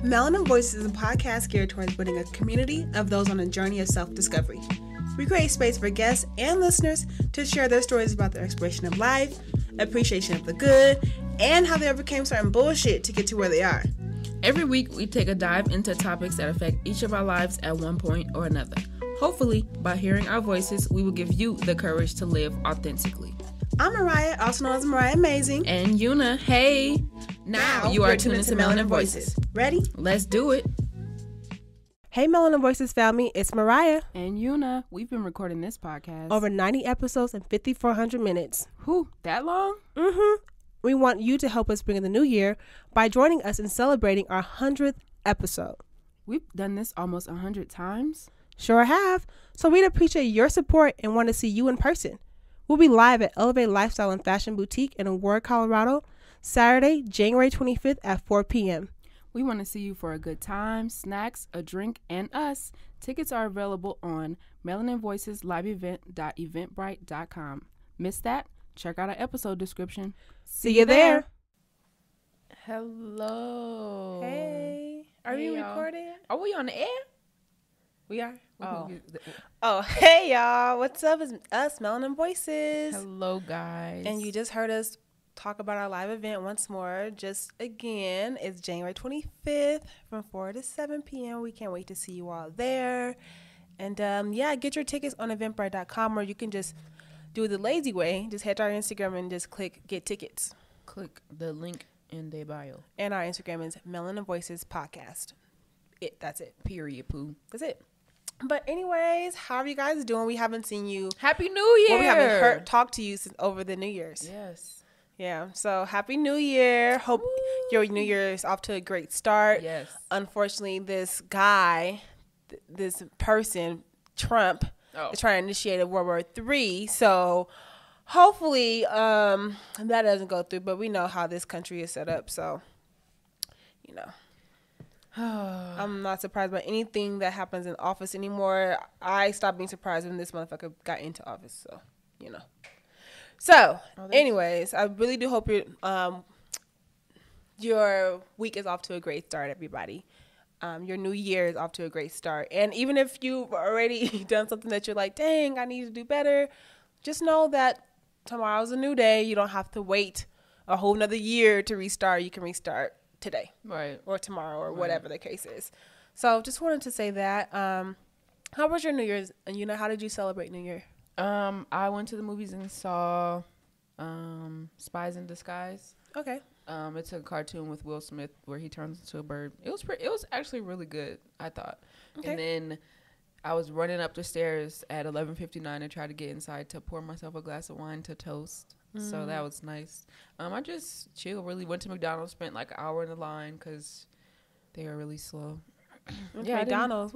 Melanin Voices is a podcast geared towards building a community of those on a journey of self-discovery. We create space for guests and listeners to share their stories about their exploration of life, appreciation of the good, and how they overcame certain bullshit to get to where they are. Every week, we take a dive into topics that affect each of our lives at one point or another. Hopefully, by hearing our voices, we will give you the courage to live authentically. I'm Mariah, also known as Mariah Amazing. And Yuna, hey! Now you are tuned into Melanin Voices. Ready? Let's do it. Hey Melanin Voices family, it's Mariah. And Yuna, we've been recording this podcast. Over 90 episodes and 5,400 minutes. Whew, that long? Mm-hmm. We want you to help us bring in the new year by joining us in celebrating our 100th episode. We've done this almost 100 times. Sure have. So we'd appreciate your support and want to see you in person. We'll be live at Elevate Lifestyle and Fashion Boutique in Aurora, Colorado, Saturday, January 25th at 4 p.m. We want to see you for a good time, snacks, a drink, and us. Tickets are available on melaninvoicesliveevent.eventbrite.com. Miss that? Check out our episode description. See you there. Hello. Hey. Are we recording? Are we on the air? We are. Hey y'all. What's up? It's us, Melanin Voices. Hello, guys. And you just heard us talk about our live event once more. Just again, it's January 25th from 4 to 7 p.m. We can't wait to see you all there. And get your tickets on eventbrite.com, or you can just do it the lazy way. Just head to our Instagram and just click get tickets. Click the link in their bio. And our Instagram is Melanin Voices Podcast. That's it. Period, poo. That's it. But anyways, how are you guys doing? We haven't seen you. Happy New Year. Well, we haven't talked to you since over the New Year's. Yes. Yeah. So happy New Year. Hope your New Year is off to a great start. Yes. Unfortunately, this guy, this person, Trump, is trying to initiate a World War III. So hopefully that doesn't go through. But we know how this country is set up. So, you know. I'm not surprised by anything that happens in office anymore. I stopped being surprised when this motherfucker got into office. So, you know. So, anyways, I really do hope your week is off to a great start, everybody. Your new year is off to a great start. And even if you've already done something that you're like, dang, I need to do better, just know that tomorrow's a new day. You don't have to wait a whole nother year to restart. You can restart today, right, or tomorrow, or whatever the case is. So just wanted to say that. How was your New Year's? And you know, how did you celebrate New Year? I went to the movies and saw Spies in Disguise. Okay. It's a cartoon with Will Smith where he turns into a bird. It was actually really good, I thought. Okay. And then I was running up the stairs at 11:59 and tried to get inside to pour myself a glass of wine to toast. So that was nice. I just chilled, really went to McDonald's, spent like an hour in the line because they are really slow. Yeah, McDonald's.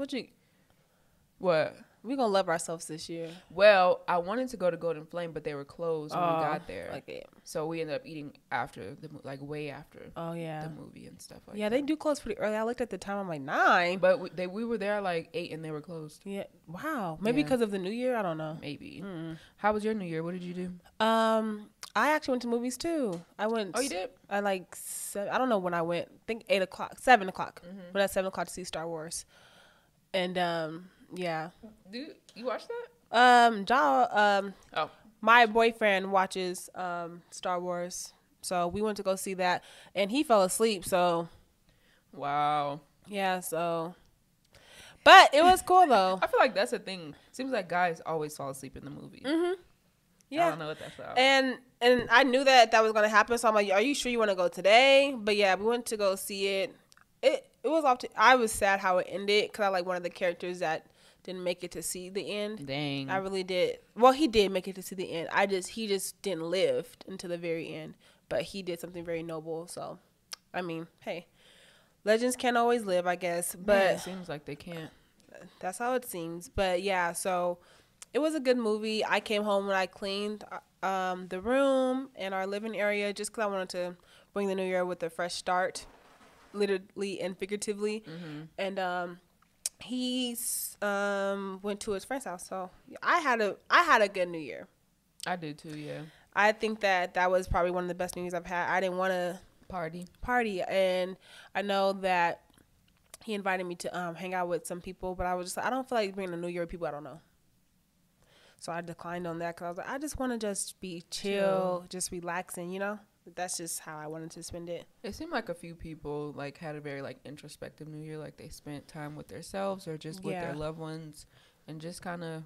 What? We're going to love ourselves this year. Well, I wanted to go to Golden Flame, but they were closed when we got there. Okay. So we ended up eating after, way after the movie and stuff like that. Yeah, they do close pretty early. I looked at the time. I'm like, 9. But we were there like 8 and they were closed. Yeah. Wow. Maybe because of the New Year? I don't know. Maybe. How was your New Year? What did you do? I actually went to movies too. I went. Oh, you did? I I don't know when I went. I think 8 o'clock, 7 o'clock. Went at 7 o'clock to see Star Wars. And yeah. You watch that? My boyfriend watches Star Wars, so we went to go see that, and he fell asleep. So, wow. Yeah. So, but it was cool though. I feel like that's a thing. Seems like guys always fall asleep in the movie. Yeah. I don't know what that's about. And I knew that was gonna happen. So I'm like, are you sure you want to go today? But yeah, we went to go see it. It was off to. I was sad how it ended because I like one of the characters that didn't make it to see the end. Dang. I really did. Well, he did make it to see the end. He just didn't live until the very end. But he did something very noble. So, I mean, hey, legends can't always live, I guess. But yeah, it seems like they can't. That's how it seems. But yeah, so it was a good movie. I came home and I cleaned the room and our living area just because I wanted to bring the new year with a fresh start, literally and figuratively. And he went to his friend's house, so I had a good New Year. I did too, yeah. I think that was probably one of the best New Years I've had. I didn't want to party, and I know that he invited me to hang out with some people, but I was just like, I don't feel like bringing a New Year with people I don't know. So I declined on that because I was like, I just want to just be chill, just relaxing, you know? That's just how I wanted to spend it. It seemed like a few people like had a very like introspective New Year, like they spent time with themselves or just with their loved ones and just kind of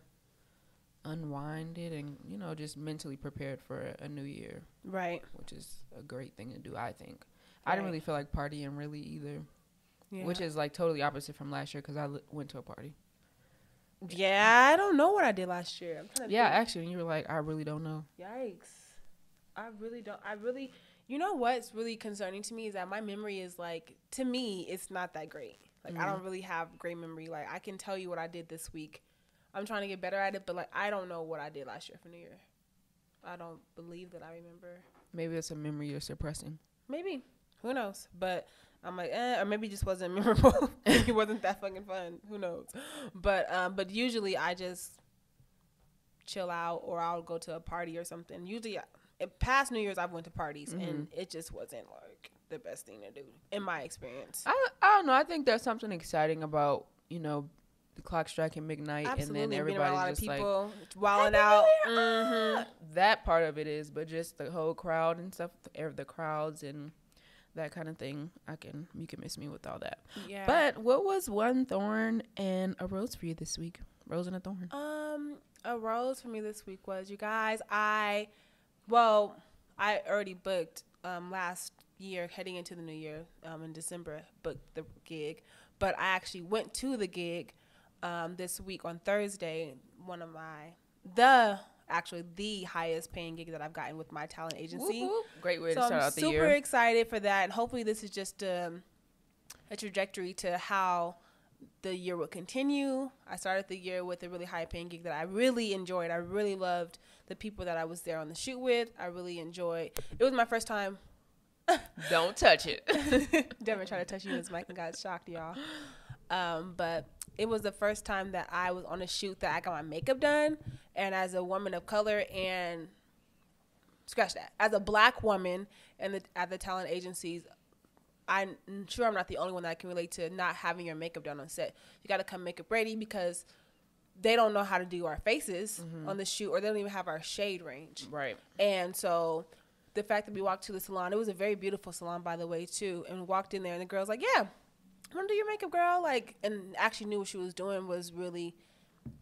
unwinded and, you know, just mentally prepared for a new year. Right. Which is a great thing to do, I think. Right. I didn't really feel like partying really either, which is like totally opposite from last year because I went to a party. Yeah, I don't know what I did last year. I'm trying to think. Actually, you were like, I really don't know. Yikes. You know what's really concerning to me is that my memory is like, to me, it's not that great. Like, I don't really have great memory. Like, I can tell you what I did this week. I'm trying to get better at it, but like, I don't know what I did last year for New Year. I don't believe that I remember. Maybe it's a memory you're suppressing. Maybe. Who knows? But I'm like, or maybe it just wasn't memorable. It wasn't that fucking fun. Who knows? But usually I just chill out or I'll go to a party or something. Usually, in past New Year's, I've went to parties and it just wasn't like the best thing to do in my experience. I don't know. I think there's something exciting about, you know, the clock striking midnight. Absolutely. And then everybody's just people like wilding out. That part of it is, but just the whole crowd and stuff, the crowds and that kind of thing. You can miss me with all that. Yeah. But what was one thorn and a rose for you this week? Rose and a thorn. A rose for me this week was, you guys, I already booked last year heading into the new year in December, booked the gig, but I actually went to the gig this week on Thursday. The highest paying gig that I've gotten with my talent agency. Woo-hoo. Great way to start out the year. I'm super excited for that, and hopefully this is just a trajectory to how the year will continue. I started the year with a really high paying gig that I really enjoyed. I really loved the people that I was there on the shoot with. I really enjoyed. It was my first time. Don't touch it. Devin tried to touch you in his mic and got shocked, y'all. But it was the first time that I was on a shoot that I got my makeup done. And as a woman of color and scratch that, as a black woman and at the talent agencies, I'm sure I'm not the only one that can relate to not having your makeup done on set. You got to come makeup ready because they don't know how to do our faces on the shoot, or they don't even have our shade range. Right. And so the fact that we walked to the salon, it was a very beautiful salon, by the way, too. And we walked in there, and the girl's like, yeah, I want to do your makeup, girl. Like, and actually knew what she was doing was really,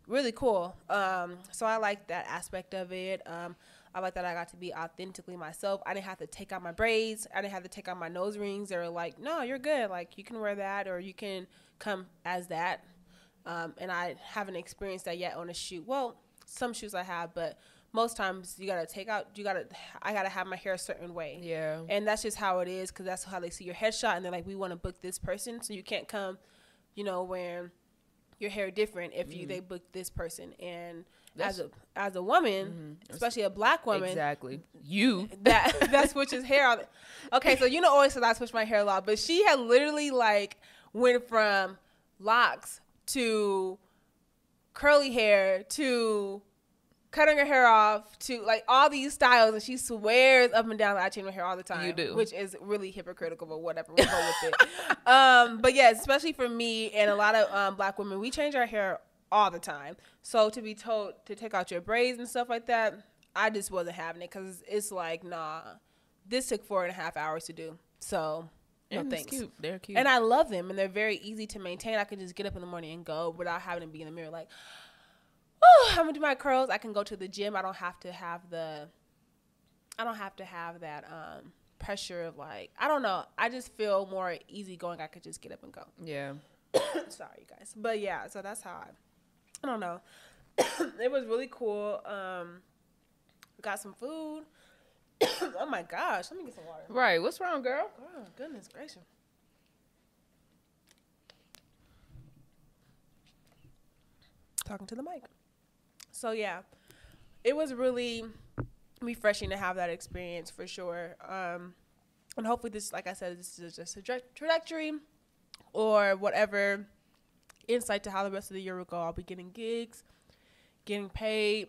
really cool. So I liked that aspect of it. I like that I got to be authentically myself. I didn't have to take out my braids. I didn't have to take out my nose rings. They were like, no, you're good. Like, you can wear that, or you can come as that. And I haven't experienced that yet on a shoot. Well, some shoots I have, but most times I gotta have my hair a certain way. Yeah. And that's just how it is, because that's how they see your headshot, and they're like, we want to book this person, so you can't come, wearing your hair different if they book this person. And as a woman, especially a black woman, exactly, that switches hair. Okay, so always said I switch my hair a lot, but she had literally like went from locks to curly hair to cutting her hair off to like all these styles, and she swears up and down that I change my hair all the time. You do, which is really hypocritical, but whatever, we'll go with it. But yeah, especially for me and a lot of black women, we change our hair all the time. So to be told to take out your braids and stuff like that, I just wasn't having it, because it's like, nah, this took 4.5 hours to do. So no thanks. Cute. They're cute, and I love them, and they're very easy to maintain. I can just get up in the morning and go without having to be in the mirror like, oh, I'm gonna do my curls. I can go to the gym. I don't have to have that pressure of like, I don't know. I just feel more easygoing. I could just get up and go. Yeah. Sorry, you guys. But yeah, so that's how I don't know. It was really cool. Got some food. Oh my gosh, let me get some water. Right. What's wrong, girl? Oh, goodness gracious. Talking to the mic. So yeah, it was really refreshing to have that experience for sure. And hopefully this, like I said, this is just a trajectory or whatever insight to how the rest of the year will go. I'll be getting gigs, getting paid,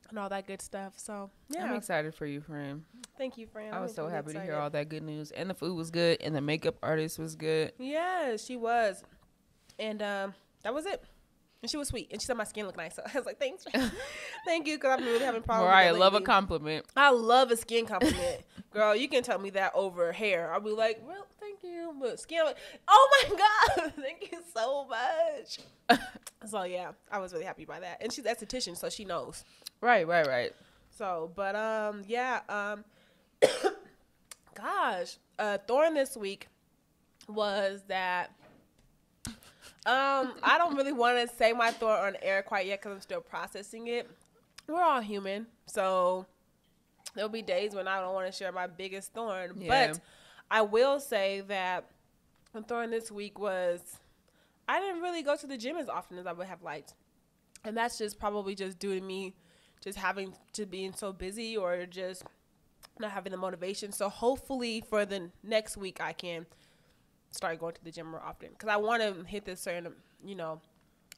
and all that good stuff. So yeah, I'm excited for you, friend. Thank you, friend. I was so happy to hear all that good news, and the food was good, and the makeup artist was good. Yeah, she was, and that was it. And she was sweet, and she said my skin looked nice. So I was like, thanks, thank you, because I've been really having problems. Mariah, love a compliment. I love a skin compliment, girl. You can tell me that over hair. I'll be like, well, thank you, but skin, like, oh my god, thank you so much. So yeah, I was really happy by that, and she's esthetician, so she knows. Right. So, but yeah, gosh, thorn this week was that. I don't really want to say my thought on air quite yet because I'm still processing it. We're all human, so there'll be days when I don't want to share my biggest thorn. Yeah. But I will say that the thorn this week was I didn't really go to the gym as often as I would have liked, and that's just probably just due to me just having to being so busy or just not having the motivation. So hopefully for the next week I can start going to the gym more often because I want to hit this certain,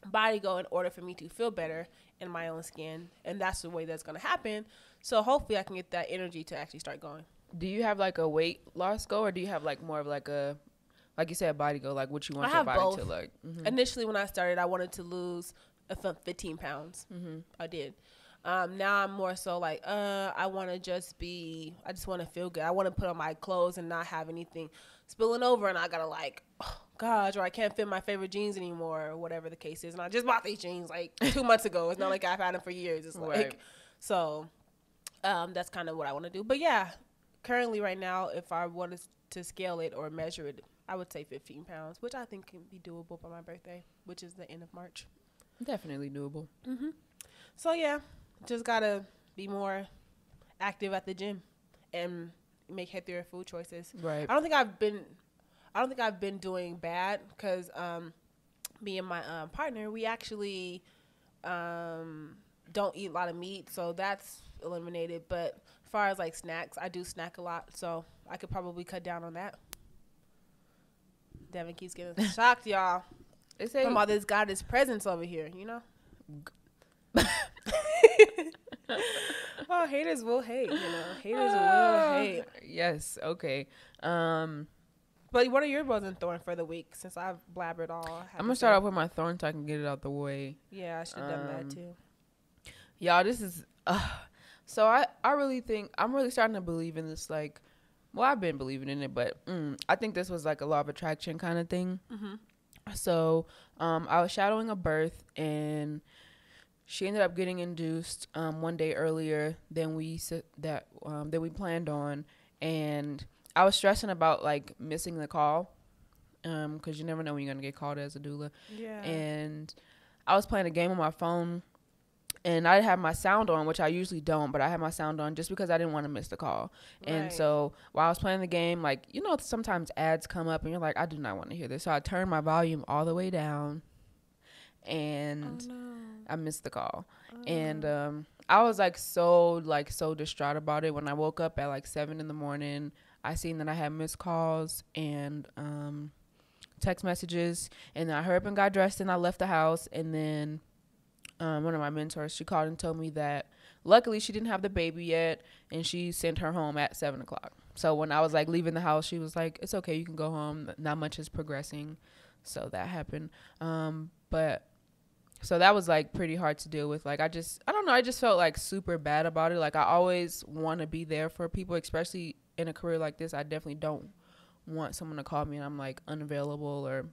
body goal in order for me to feel better in my own skin, and that's the way that's going to happen. So hopefully I can get that energy to actually start going. Do you have like a weight loss goal, or do you have like more of like a, like you said, body goal, like what you want your body both. To look? Mm-hmm. Initially when I started, I wanted to lose 15 pounds. Mm-hmm. I did. Now I'm more so like, I just want to feel good. I want to put on my clothes and not have anything spilling over, and I gotta like, oh gosh, or I can't fit my favorite jeans anymore, or whatever the case is. And I just bought these jeans like 2 months ago. It's not like I've had them for years. It's like, right. So, that's kind of what I want to do. But yeah, currently right now, if I wanted to scale it or measure it, I would say 15 pounds, which I think can be doable by my birthday, which is the end of March. Definitely doable. Mm-hmm. So yeah, just gotta be more active at the gym and make healthier food choices. Right. I don't think I've been doing bad because me and my partner, we actually don't eat a lot of meat, so that's eliminated. But as far as like snacks, I do snack a lot, so I could probably cut down on that. Devin keeps getting shocked, y'all. They say from all this goddess presence over here, Oh, haters will hate, Haters will hate. Yes, okay. But what are your rose and thorn for the week, since I've blabbered all? I'm going to start off with my thorn so I can get it out the way. Yeah, I should have done that too. Y'all, this is... so I really think... I'm really starting to believe in this, like... Well, I've been believing in it, but I think this was like a law of attraction kind of thing. Mm-hmm. So I was shadowing a birth, and she ended up getting induced one day earlier than we planned on, and I was stressing about like missing the call because you never know when you're gonna get called as a doula. Yeah. And I was playing a game on my phone, and I had my sound on, which I usually don't, but I had my sound on just because I didn't want to miss the call. Right. And so while I was playing the game, like, sometimes ads come up and you're like, I do not want to hear this. So I turned my volume all the way down, and I missed the call. And I was so distraught about it. When I woke up at like 7 a.m, I seen that I had missed calls and text messages, and I hurried up and got dressed and I left the house. And then one of my mentors, she called and told me that luckily she didn't have the baby yet, and she sent her home at 7 o'clock. So when I was like leaving the house, she was like, it's okay, you can go home. Not much is progressing. So that happened. So that was like pretty hard to deal with. Like, I don't know. I just felt like super bad about it. Like, I always want to be there for people, especially in a career like this. I definitely don't want someone to call me and I'm like unavailable or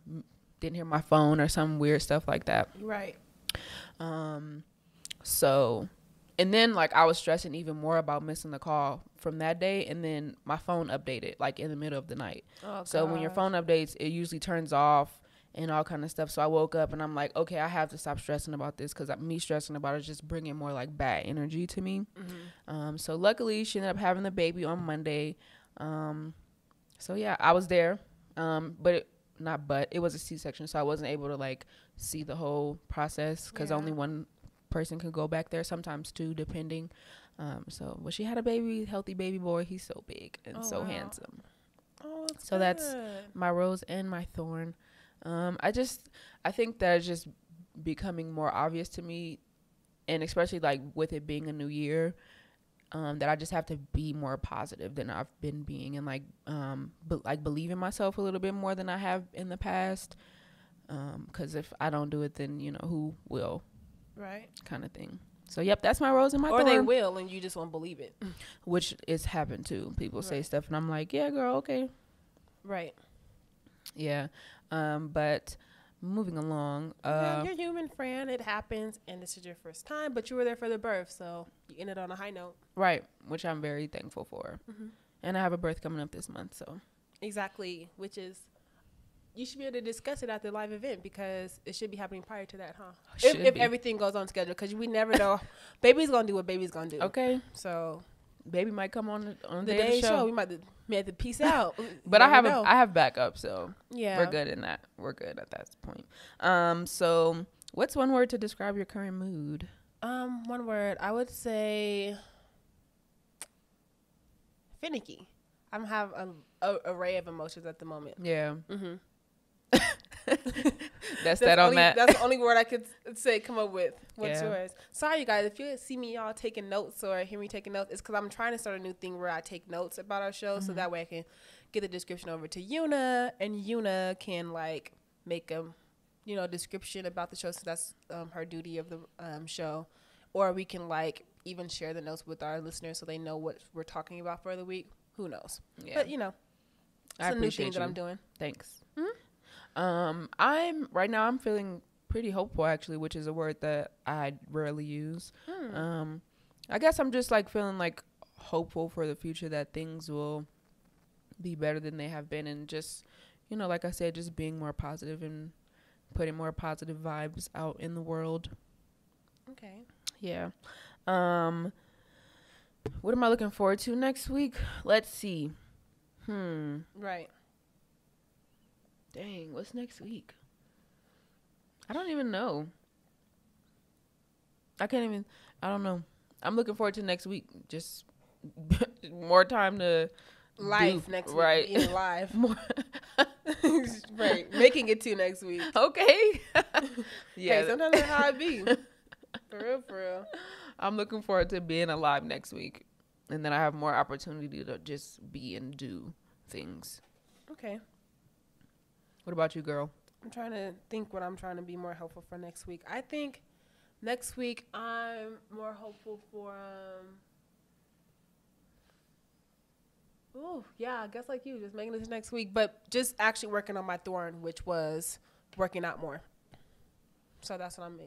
didn't hear my phone or some weird stuff like that. Right. So, and then like I was stressing even more about missing the call from that day, and then my phone updated like in the middle of the night. Oh, so when your phone updates, it usually turns off and all kind of stuff. So I woke up and I'm like, okay, I have to stop stressing about this, because me stressing about it is just bringing more like bad energy to me. Mm-hmm. So luckily she ended up having the baby on Monday. So yeah, I was there. But it was a C-section, so I wasn't able to like see the whole process, because only one person could go back there, sometimes two, depending. But she had a baby, healthy baby boy. He's so big and handsome. Oh, so good. That's my rose and my thorn. I think that it's just becoming more obvious to me, and especially like with it being a new year, that I just have to be more positive than I've been being, and like believe in myself a little bit more than I have in the past. Because if I don't do it, then who will? Right. Kind of thing. So yep, that's my rose in my thorn. Or they will, and you just won't believe it. Which is happened too. People say stuff, and I'm like, yeah, girl, okay. Right. Yeah. But moving along. You're human, Fran. It happens, and this is your first time, but you were there for the birth, so you ended on a high note. Right, which I'm very thankful for. Mm-hmm. And I have a birth coming up this month, so. Exactly, which is, you should be able to discuss it at the live event because it should be happening prior to that, huh? If everything goes on schedule, because we never know. Baby's going to do what baby's going to do. Okay. So. Baby might come on the day of the show. We might have to peace out. But I have backup, so yeah, we're good in that. We're good at that point. So what's one word to describe your current mood? One word, I would say finicky. I'm having an array of emotions at the moment. Yeah. Mm-hmm. That's that on that. That's the only word I could come up with. What's yours? Sorry, you guys. If you see me y'all taking notes or hear me taking notes, it's because I'm trying to start a new thing where I take notes about our show, so that way I can get the description over to Yuna, and Yuna can like make a description about the show. So that's her duty of the show, or we can like even share the notes with our listeners so they know what we're talking about for the week. Who knows? Yeah. But it's a new thing that I'm doing. Thanks. Mm-hmm. I'm feeling pretty hopeful actually, which is a word that I rarely use. I guess I'm just like feeling like hopeful for the future that things will be better than they have been, and just like I said, just being more positive and putting more positive vibes out in the world. Okay. Yeah. What am I looking forward to next week? Let's see. Right. Dang, what's next week? I don't even know. I don't know. I'm looking forward to next week. Just more time to live next week. Right. Being live. More. Right. Making it to next week. Okay. Yeah. Hey, sometimes that's how it be. For real. I'm looking forward to being alive next week. And then I have more opportunity to just be and do things. Okay. What about you, girl? I'm trying to think what I'm trying to be more hopeful for next week. I think next week I'm more hopeful for I guess like you, just making this next week, but just actually working on my thorn, which was working out more. So that's what I'm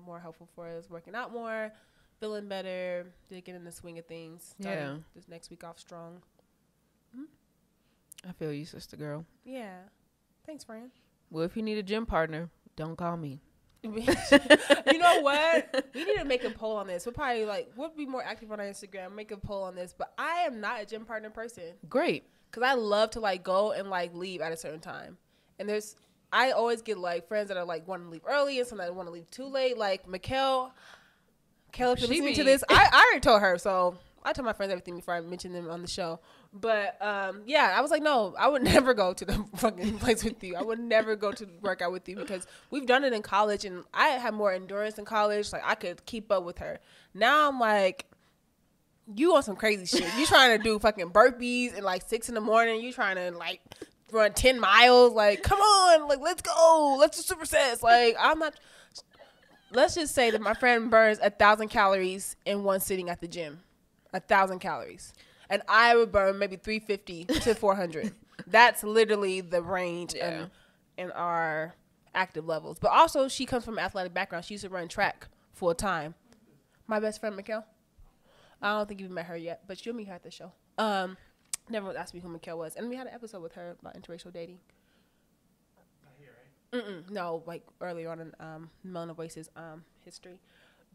more hopeful for, is working out more, feeling better, getting in the swing of things. Starting this next week off strong. I feel you, sister girl. Yeah. Thanks, Fran. Well, if you need a gym partner, don't call me. You know what? We need to make a poll on this. We'll be more active on our Instagram, make a poll on this. But I am not a gym partner person. Great. Because I love to go and leave at a certain time. And I always get friends that are want to leave early and some that want to leave too late. Like Mikkel, if you're listening to this, I already told her, so I told my friends everything before I mentioned them on the show. But, I was like, no, I would never go to the fucking place with you. I would never go to work out with you because we've done it in college, and I had more endurance in college. Like, I could keep up with her. Now I'm like, you on some crazy shit. You trying to do fucking burpees at 6 a.m. You trying to, run 10 miles. Come on. Let's go. Let's do supersets. I'm not. Let's just say that my friend burns 1,000 calories in one sitting at the gym. 1,000 calories. And I would burn maybe 350 to 400. That's literally the range in our active levels. But also, she comes from an athletic background. She used to run track full time. My best friend, Mikkel. I don't think you've met her yet, but you'll meet her at the show. Never asked me who Mikkel was. And we had an episode with her about interracial dating. Not here, right? No, earlier on in Melanie Voice's history.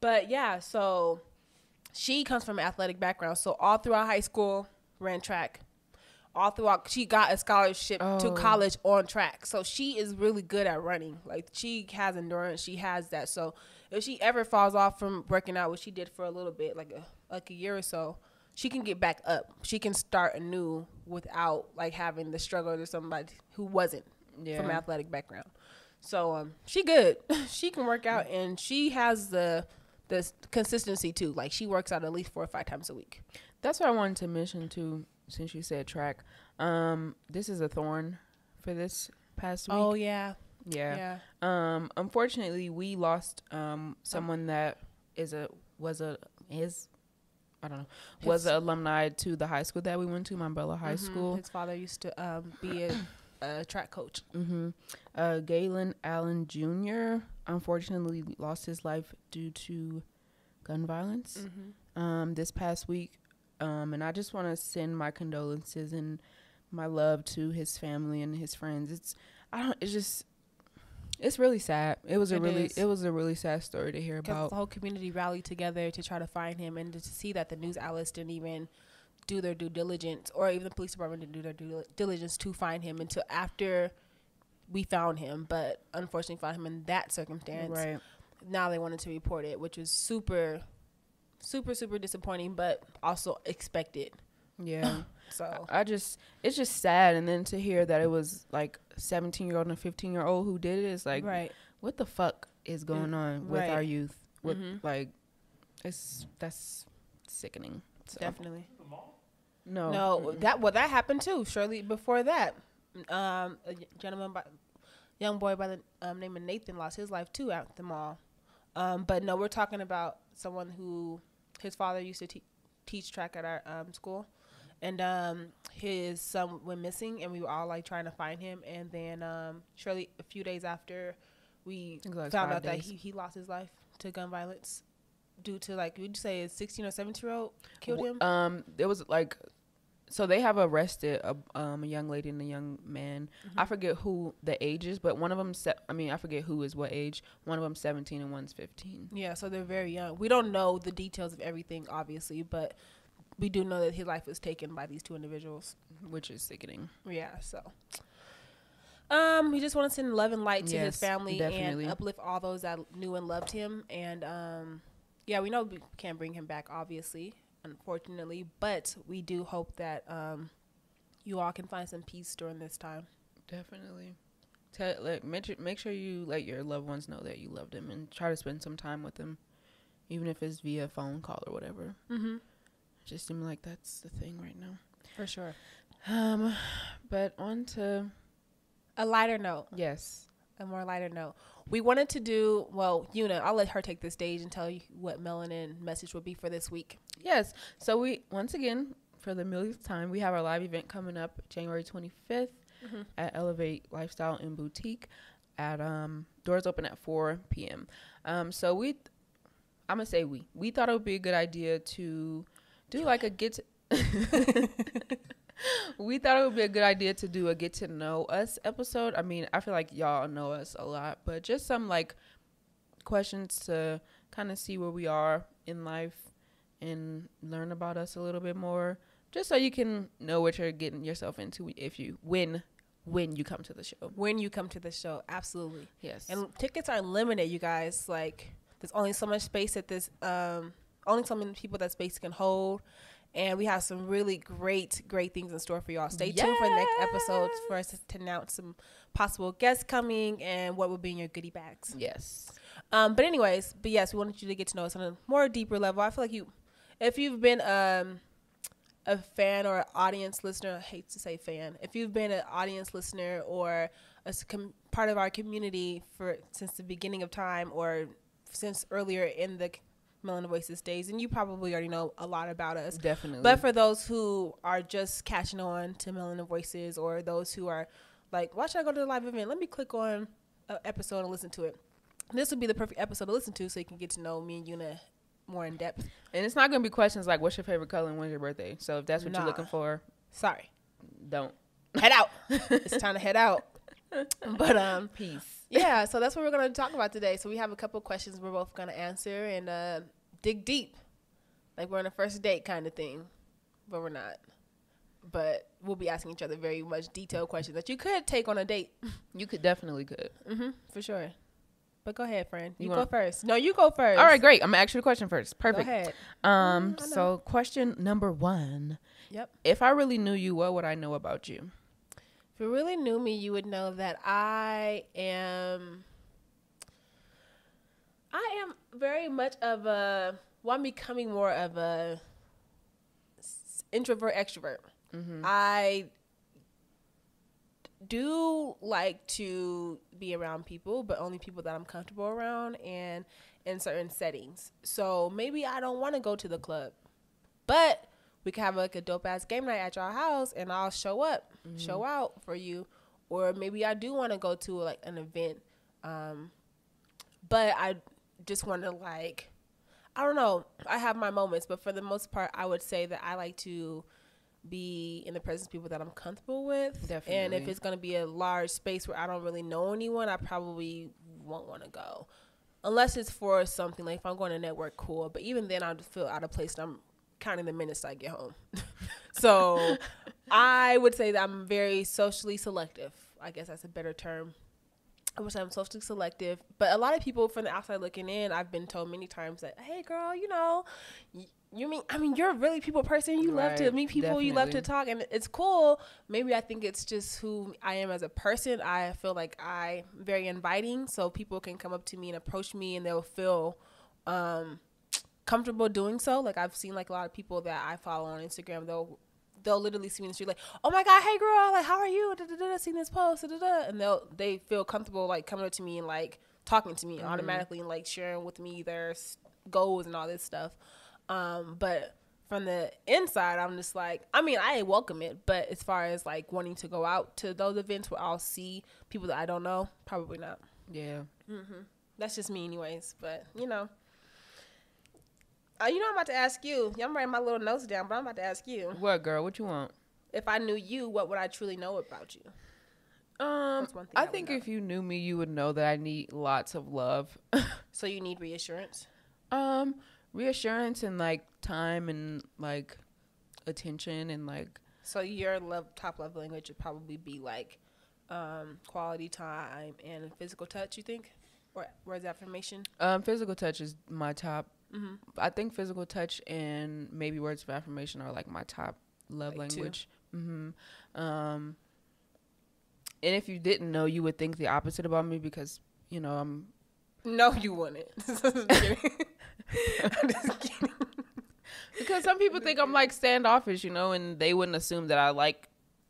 But yeah, so she comes from an athletic background. So all throughout high school, ran track. All throughout, she got a scholarship to college on track. So she is really good at running. She has endurance. She has that. So if she ever falls off from working out, which she did for a little bit, a year or so, she can get back up. She can start anew without having the struggle to somebody who wasn't from an athletic background. So she good. She can work out, and she has the the consistency too. Like she works out at least 4 or 5 times a week. That's what I wanted to mention too, since you said track. This is a thorn for this past week. Oh yeah. Yeah. Unfortunately, we lost someone that was an alumni to the high school that we went to, Mambella High School. His father used to be a track coach. Galen Allen Jr. unfortunately lost his life due to gun violence this past week. And I just want to send my condolences and my love to his family and his friends. It's really sad. It was a really sad story to hear about. The whole community rallied together to try to find him, and to see that the news outlets didn't even do their due diligence, or even the police department didn't do their due diligence to find him until after we found him. But unfortunately, found him in that circumstance. Right. Now they wanted to report it, which was super, super, super disappointing, but also expected. Yeah. So it's just sad. And then to hear that it was like 17-year-old and a 15-year-old who did it is like, what the fuck is going on with our youth? With that's sickening. So. Definitely. No. That happened too. Shortly before that, a young boy by the name of Nathan lost his life too at the mall. But no, we're talking about someone who his father used to teach track at our school. And his son went missing, and we were all like trying to find him. And then shortly a few days after, we found out that he lost his life to gun violence due to, like, would you say a 16 or 17-year-old killed him? There was like, so they have arrested a young lady and a young man. I forget who the age is, but one of them, I forget who is what age. One of them 17 and one's 15. Yeah, so they're very young. We don't know the details of everything, obviously, but we do know that his life was taken by these two individuals, which is sickening. Yeah, so we just want to send love and light to his family, definitely, and uplift all those that knew and loved him. And we know we can't bring him back, obviously, unfortunately, but we do hope that you all can find some peace during this time. Definitely. Make sure you let your loved ones know that you loved them, and try to spend some time with them, even if it's via phone call or whatever. Just seems like that's the thing right now. For sure. But on to a lighter note. Yes. A more lighter note. We wanted to do, Yuna, I'll let her take the stage and tell you what Melanin message would be for this week. Yes. So we, once again, for the millionth time, we have our live event coming up January 25th at Elevate Lifestyle and Boutique at doors open at 4 p.m. So we thought it would be a good idea to do like a we thought it would be a good idea to do a get to know us episode. I mean, I feel like y'all know us a lot, but just some like questions to kind of see where we are in life and learn about us a little bit more, just so you can know what you're getting yourself into when you come to the show. When you come to the show, absolutely. Yes. And tickets are limited, you guys. Like, there's only so much space at this only so many people that space can hold, and we have some really great things in store for y'all. Stay tuned for the next episodes for us to announce some possible guests coming and what will be in your goodie bags. Yes. But yes, we wanted you to get to know us on a more deeper level. I feel like if you've been a fan or an audience listener, I hate to say fan, if you've been an audience listener or part of our community since the beginning of time, or since earlier in the Melanin Voices days, and you probably already know a lot about us. Definitely. But for those who are just catching on to Melanin Voices, or those who are like, why should I go to the live event? Let me click on an episode and listen to it. This would be the perfect episode to listen to, so you can get to know me and Yuna more in depth. And it's not going to be questions like, what's your favorite color and when's your birthday? So if that's what you're looking for, sorry, don't. Head out. It's time to head out. But peace. Yeah, so that's what we're going to talk about today. So we have a couple questions we're both going to answer and dig deep, like we're on a first date kind of thing, but we're not. But we'll be asking each other very much detailed questions that you could take on a date. You definitely could. For sure. But go ahead, friend. You go first. No, you go first. All right, great. I'm gonna ask you the question first. Perfect. Go ahead. So question number 1. Yep. If I really knew you, what would I know about you? If you really knew me, you would know that I am very much of a. Well, I'm becoming more of a introvert extrovert. I do like to be around people, but only people that I'm comfortable around and in certain settings. So maybe I don't want to go to the club, but we can have like a dope ass game night at your house and I'll show up, show out for you. Or maybe I do want to go to like an event. But I just want to like, I don't know. I have my moments, but for the most part, I would say that I like to be in the presence of people that I'm comfortable with. Definitely. And if it's going to be a large space where I don't really know anyone, I probably won't want to go. Unless it's for something, like if I'm going to network, cool. But even then, I just feel out of place and I'm counting the minutes I get home. So I would say that I'm very socially selective. I guess that's a better term. I would say I'm socially selective. But a lot of people from the outside looking in, I've been told many times that, hey, girl, you know, you're a really people person. You love to meet people. Definitely. You love to talk. And it's cool. Maybe I think it's just who I am as a person. I feel like I'm very inviting. So people can come up to me and approach me and they'll feel comfortable doing so. Like I've seen like a lot of people that I follow on Instagram, they'll literally see me in the street like, oh my God, hey girl, like how are you? Seen this post, and they feel comfortable like coming up to me and like talking to me automatically and like sharing with me their goals and all this stuff. But from the inside, I'm just like, I mean, I welcome it, but as far as like wanting to go out to those events where I'll see people that I don't know, probably not. Yeah. That's just me anyways, but you know. I'm about to ask you. I'm writing my little notes down, but I'm about to ask you. What, girl? What you want? If I knew you, what would I truly know about you? That's one thing I think if you knew me, you would know that I need lots of love. So you need reassurance? Reassurance and like time and like attention and like. So your top love language would probably be like quality time and physical touch, you think? Or words of affirmation? Physical touch is my top. I think physical touch and maybe words of affirmation are like my top love language. And if you didn't know, you would think the opposite about me because, you know, I'm. No, you wouldn't. I'm just kidding. Because some people think I'm like standoffish, you know, and they wouldn't assume that I like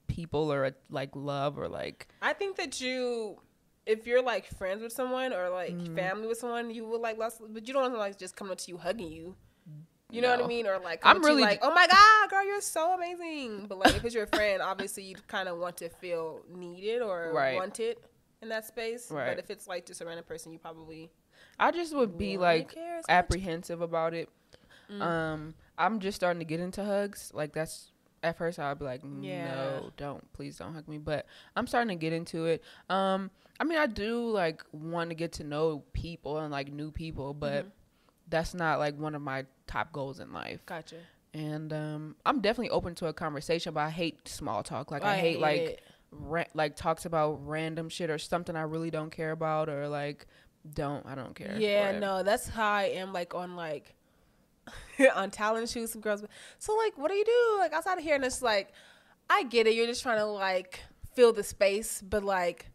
people or like love or like. I think that if you're like friends with someone or like family with someone, you would like less, but you don't want to like just come up to you hugging you. You know what I mean? Or like, I'm really like, oh my God, girl, you're so amazing. But like, if it's your friend, obviously you kind of want to feel needed or wanted in that space. Right. But if it's like just a random person, you probably. I just would be like apprehensive about it. I'm just starting to get into hugs. Like that's. At first, I'd be like, no, please don't hug me. But I'm starting to get into it. I mean, I do like want to get to know people and like new people, but that's not like one of my top goals in life. Gotcha. And I'm definitely open to a conversation, but I hate small talk. Like I hate like talks about random shit or something I really don't care about or like I don't care. Yeah, no, that's how I am like on like. On talent shoots, some girls. So like, what do you do like outside of here? And it's like, I get it. You're just trying to like fill the space, but like,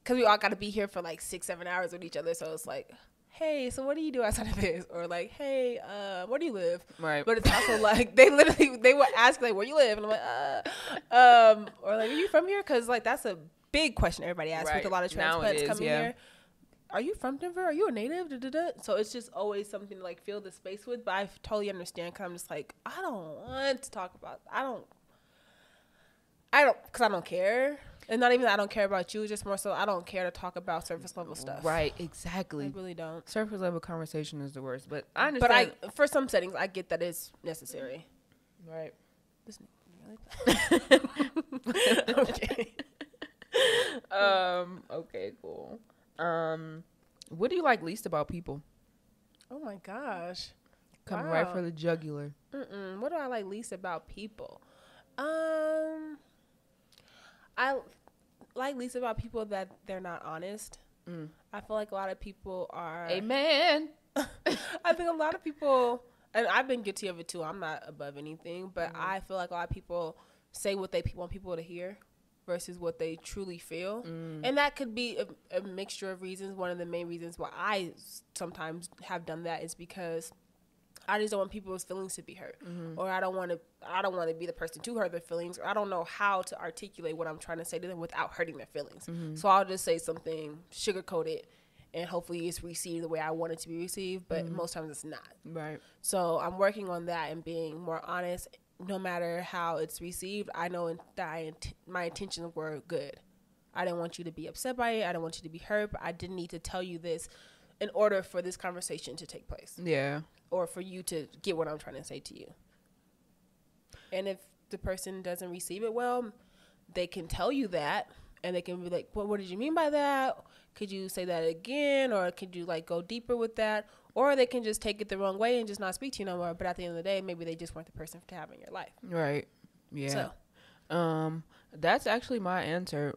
cause we all got to be here for like 6-7 hours with each other. So it's like, hey, so what do you do outside of this? Or like, hey, where do you live? Right. But it's also like they would ask like, where you live, and I'm like, or like, are you from here? Cause like that's a big question everybody asks with a lot of transplants coming here. Are you from Denver? Are you a native? So it's just always something to like fill the space with. But I totally understand because I'm just like, I don't want to talk about. I don't, because I don't care. And not even that I don't care about you. Just more so I don't care to talk about surface level stuff. Right, exactly. I really don't. Surface level conversation is the worst. But I understand. But for some settings, I get that it's necessary. Right. Okay. Okay, cool. What do you like least about people? Oh my gosh. Coming right for the jugular. What do I like least about people? I like least about people that they're not honest. I feel like a lot of people are. Amen. I think a lot of people, and I've been guilty of it too. I'm not above anything, but I feel like a lot of people say what they want people to hear. versus what they truly feel. And that could be a mixture of reasons. One of the main reasons why I sometimes have done that is because I just don't want people's feelings to be hurt, or I don't want to be the person to hurt their feelings, or I don't know how to articulate what I'm trying to say to them without hurting their feelings. So I'll just say something sugarcoated, and hopefully it's received the way I want it to be received, but most times it's not. Right. So I'm working on that and being more honest. No matter how it's received, I know that my intentions were good. I didn't want you to be upset by it. I didn't want you to be hurt, but I didn't need to tell you this in order for this conversation to take place. Yeah. Or for you to get what I'm trying to say to you. And if the person doesn't receive it well, they can tell you that, and they can be like, well, what did you mean by that? Could you say that again? Or could you like go deeper with that? Or they can just take it the wrong way and just not speak to you no more. But at the end of the day, maybe they just weren't the person to have in your life. Right. Yeah. So. That's actually my answer.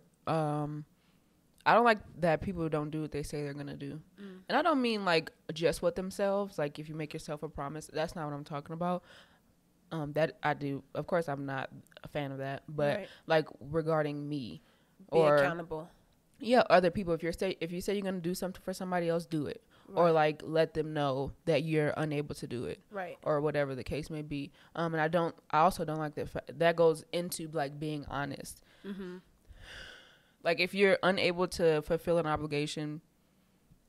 I don't like that people don't do what they say they're going to do. And I don't mean like just with themselves. Like if you make yourself a promise, that's not what I'm talking about. That I do. Of course, I'm not a fan of that. But like regarding me. Be accountable. Yeah, other people. If you say you're going to do something for somebody else, do it. Right. Or like let them know that you're unable to do it. Right. Or whatever the case may be. And I also don't like that goes into like being honest. Like, if you're unable to fulfill an obligation,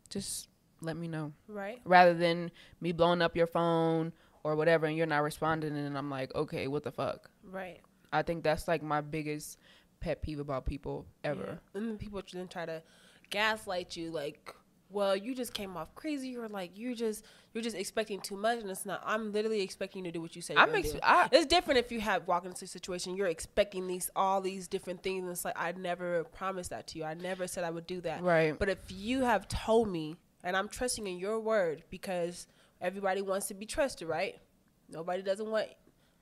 just let me know. Right. Rather than me blowing up your phone or whatever and you're not responding and I'm like, okay, what the fuck? Right. I think that's, like, my biggest pet peeve about people ever. Yeah. And then people then try to gaslight you, like, well, you just came off crazy, or like you're just expecting too much, and it's not. I'm literally expecting you to do what you say you're gonna do. It's different if you have walked into a situation, you're expecting all these different things, and it's like, I never promised that to you. I never said I would do that. Right. But if you have told me, and I'm trusting in your word, because everybody wants to be trusted, right? Nobody doesn't want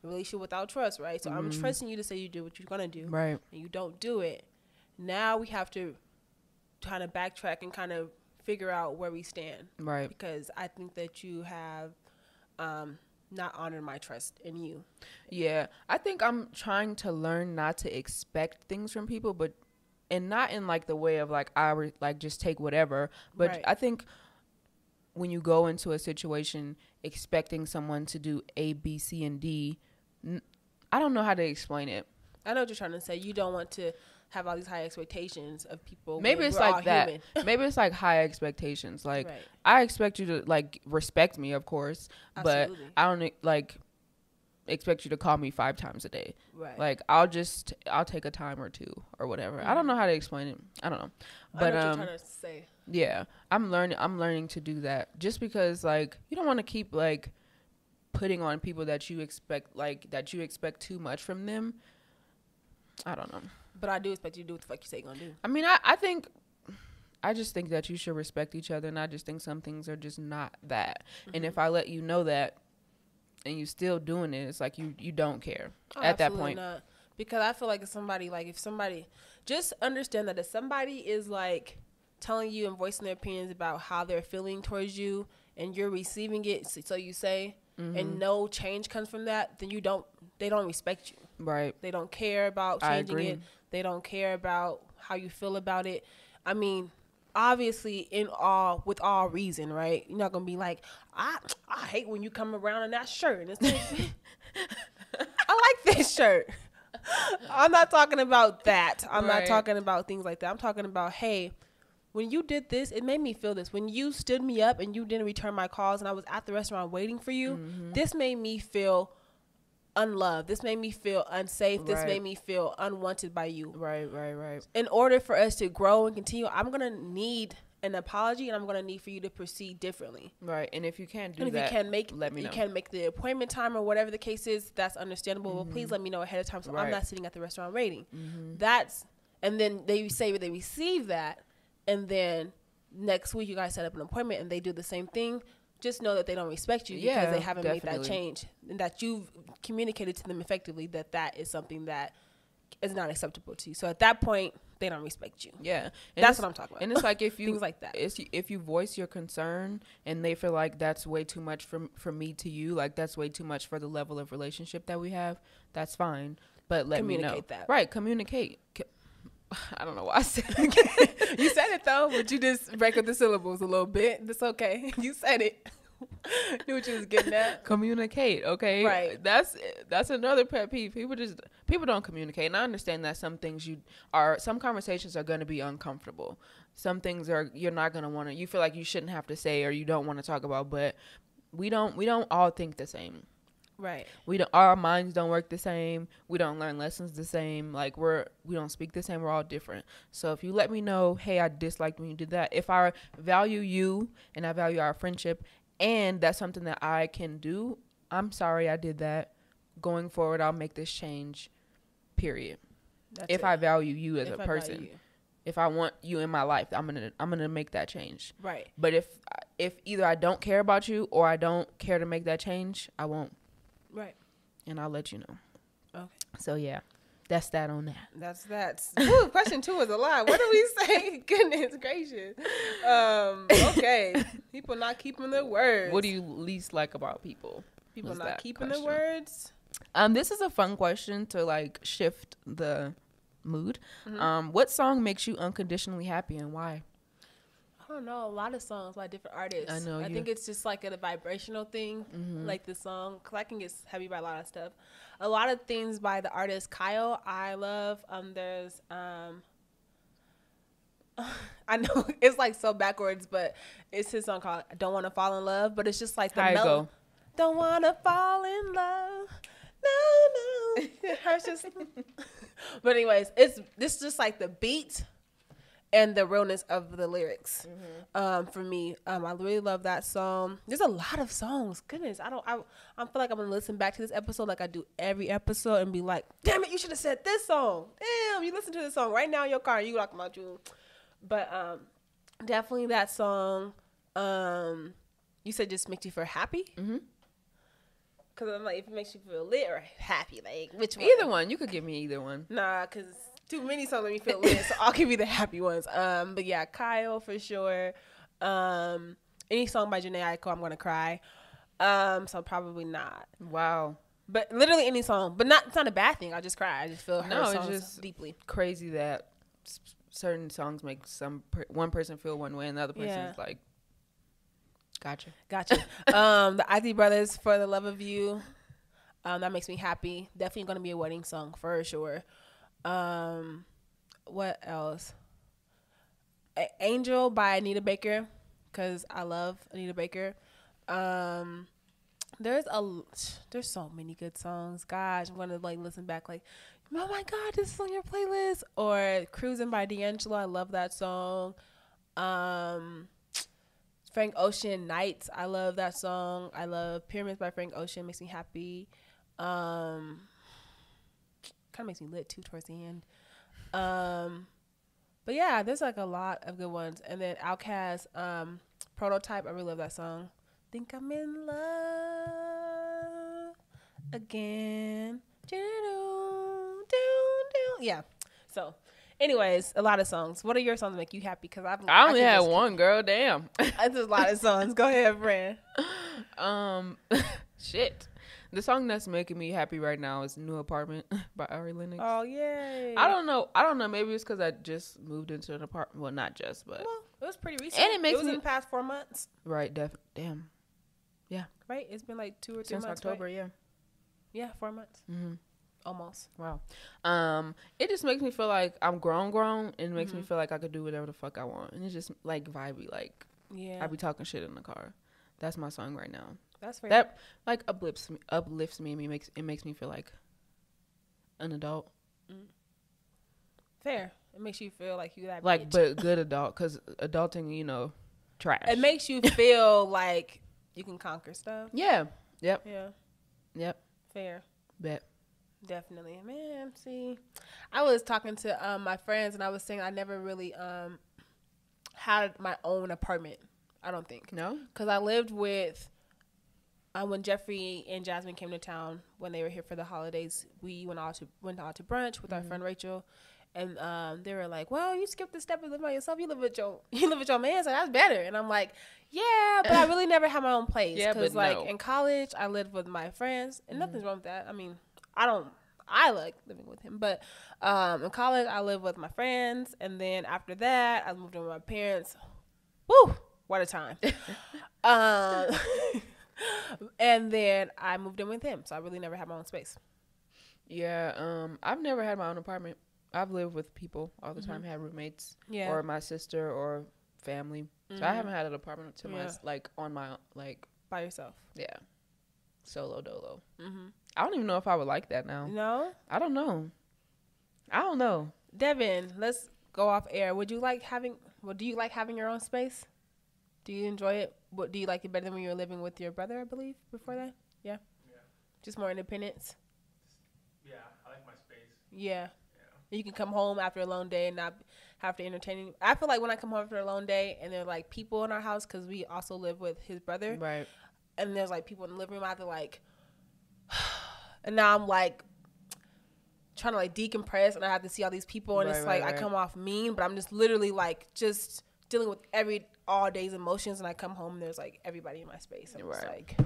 a relationship without trust, right? So I'm trusting you to say you do what you're gonna do, right? And you don't do it. Now we have to kind of backtrack and kind of figure out where we stand, right? Because I think that you have not honored my trust in you. Yeah, I think I'm trying to learn not to expect things from people, and not in like the way of like just take whatever. But right. I think when you go into a situation expecting someone to do A, B, C, and D, I don't know how to explain it. I know what you're trying to say. You don't want to have all these high expectations of people. Maybe it's like that. Maybe it's like high expectations. Like, right. I expect you to like respect me, of course, absolutely. But I don't like expect you to call me 5 times a day. Right. Like, I'll take a time or two or whatever. Mm-hmm. I don't know how to explain it. I don't know. But I know what you're trying to say. Yeah, I'm learning to do that, just because like you don't want to keep like putting on people that you expect too much from them. I don't know. But I do expect you to do what the fuck you say you're going to do. I mean, I just think that you should respect each other, and I just think some things are just not that. Mm-hmm. And if I let you know that and you still doing it, it's like you don't care at that point. Not. Because I feel like if somebody, just understand that if somebody is like telling you and voicing their opinions about how they're feeling towards you and you're receiving it, so you say, mm-hmm. and no change comes from that, then they don't respect you. Right. They don't care about changing it. They don't care about how you feel about it. I mean, obviously, with all reason, right? You're not gonna be like, I hate when you come around in that shirt. And it's like, I like this shirt. I'm not talking about that. I'm not talking about things like that. I'm talking about, hey, when you did this, it made me feel this. When you stood me up and you didn't return my calls and I was at the restaurant waiting for you, mm-hmm. this made me feel unloved. This made me feel unsafe. Right. This made me feel unwanted by you. Right. In order for us to grow and continue, I'm going to need an apology, and I'm going to need for you to proceed differently. Right. And if you can't do that, let me know. You can't make the appointment time or whatever the case is, that's understandable. Mm-hmm. Well, please let me know ahead of time so I'm not sitting at the restaurant waiting. Mm-hmm. And then they say they receive that, and then next week you guys set up an appointment and they do the same thing. Just know that they don't respect you because they haven't made that change, and that you've communicated to them effectively that is something that is not acceptable to you. So at that point, they don't respect you. Yeah. And that's what I'm talking about. And it's like if you things like that. If you voice your concern and they feel like that's way too much from me to you, like that's way too much for the level of relationship that we have, that's fine. But let me know. Communicate that. Right. Communicate. I don't know why I said it. You said it though, but you just break up the syllables a little bit. That's okay. You said it. Knew what you was getting at. Communicate, okay? Right. That's another pet peeve. People don't communicate, and I understand that some conversations are going to be uncomfortable. Some things you're not going to want to. You feel like you shouldn't have to say or you don't want to talk about, but we don't all think the same. Right. Our minds don't work the same. We don't learn lessons the same. Like we don't speak the same. We're all different. So if you let me know, hey, I disliked when you did that. If I value you and I value our friendship and that's something that I can do, I'm sorry I did that. Going forward, I'll make this change. Period. If I value you as a person. If I want you in my life, I'm gonna make that change. Right. But if either I don't care about you or I don't care to make that change, I won't. Right. And I'll let you know. Okay. So yeah, that's that on that. That's. Ooh, question 2 is a lot. What do we say? Goodness gracious. Okay. People not keeping their words. What do you least like about people? People not keeping their words. This is a fun question to like shift the mood. Mm-hmm. What song makes you unconditionally happy and why? I don't know. A lot of songs by different artists. I know. I think it's just like a vibrational thing, like the song. Cause I can get heavy by a lot of stuff. A lot of things by the artist Kyle I love. There's I know it's like so backwards, but it's his song called "Don't Want to Fall in Love." But it's just like the melody. Don't want to fall in love. No. It hurts just. But anyways, this just like the beat and the realness of the lyrics. For me, I really love that song. There's a lot of songs. Goodness, I feel like I'm gonna listen back to this episode like I do every episode and be like, damn it, you should have said this song. Damn, you listen to this song right now in your car and you talking about you. But definitely that song. You said just makes you feel happy. Cause I'm like, if it makes you feel lit or happy, like which one? Either one. You could give me either one. Nah, cause too many songs make me feel lit, so I'll give you the happy ones. But yeah, Kyle for sure. Any song by Jhené Aiko, I'm gonna cry. So probably not. Wow. But literally any song, but it's not a bad thing. I just cry. I just feel her songs it's just deeply. Crazy that certain songs make one person feel one way and the other person's like. Gotcha. The Isley Brothers, For the Love of You. That makes me happy. Definitely gonna be a wedding song for sure. What else? Angel by Anita Baker, because I love Anita Baker. There's so many good songs. Gosh, I'm gonna like listen back like, oh my God, this is on your playlist. Or Cruising by D'Angelo. I love that song. Frank Ocean, Nights. I love that song. I love Pyramids by Frank Ocean. Makes me happy. Kind of makes me lit too towards the end. But yeah, there's like a lot of good ones. And then Outkast, Prototype. I really love that song. Think I'm in love again. Yeah. So. Anyways, a lot of songs. What are your songs that make you happy? Because I only had one, girl. Damn. That's a lot of songs. Go ahead, Fran. Shit. The song that's making me happy right now is "New Apartment" by Ari Lennox. Oh yay! I don't know. Maybe it's because I just moved into an apartment. Well, not just, but it was pretty recent. And it makes me in the past 4 months. Right. Damn. Yeah. Right. It's been like 2 or 3 since months. October. Right? Yeah. Yeah, 4 months. Almost. Wow. It just makes me feel like I'm grown, and it makes me feel like I could do whatever the fuck I want, and it's just like vibey. Like, I be talking shit in the car. That's my song right now. That's fair. That like uplifts me, and it makes me feel like an adult. Fair. It makes you feel like you that like, bitch. but good adult, because adulting, trash. It makes you feel like you can conquer stuff. Yeah. Yep. Yeah. Yep. Fair. Bet. Definitely. Man, see, I was talking to my friends and I was saying I never really had my own apartment. I don't think. No? Because I lived with, when Jeffrey and Jasmine came to town, when they were here for the holidays, we went out to brunch with our friend Rachel. And they were like, well, you skipped the step and live by yourself. You live with your man. So that's better. And I'm like, yeah, but I really never had my own place. Yeah, because but in college, I lived with my friends and nothing's wrong with that. I mean, I like living with him. But in college, I lived with my friends, and then after that, I moved in with my parents. Woo, what a time! And then I moved in with him, so I really never had my own space. Yeah, I've never had my own apartment. I've lived with people all the time, had roommates, or my sister or family. So I haven't had an apartment to my on my by yourself. Yeah, solo dolo. I don't even know if I would like that now. No, I don't know. Devin, let's go off air. Would you like having? Well, do you like having your own space? Do you enjoy it? What do you like it better than when you were living with your brother? I believe before that. Yeah. Just more independence. Yeah, I like my space. Yeah. You can come home after a long day and not have to entertain you. I feel like when I come home after a long day and there are like people in our house, because we also live with his brother, right? And there's like people in the living room, I have to like, and now I'm like trying to like decompress, and I have to see all these people, and it's like I come off mean, but I'm just literally like just dealing with all day's emotions, and I come home and there's like everybody in my space. I'm just like,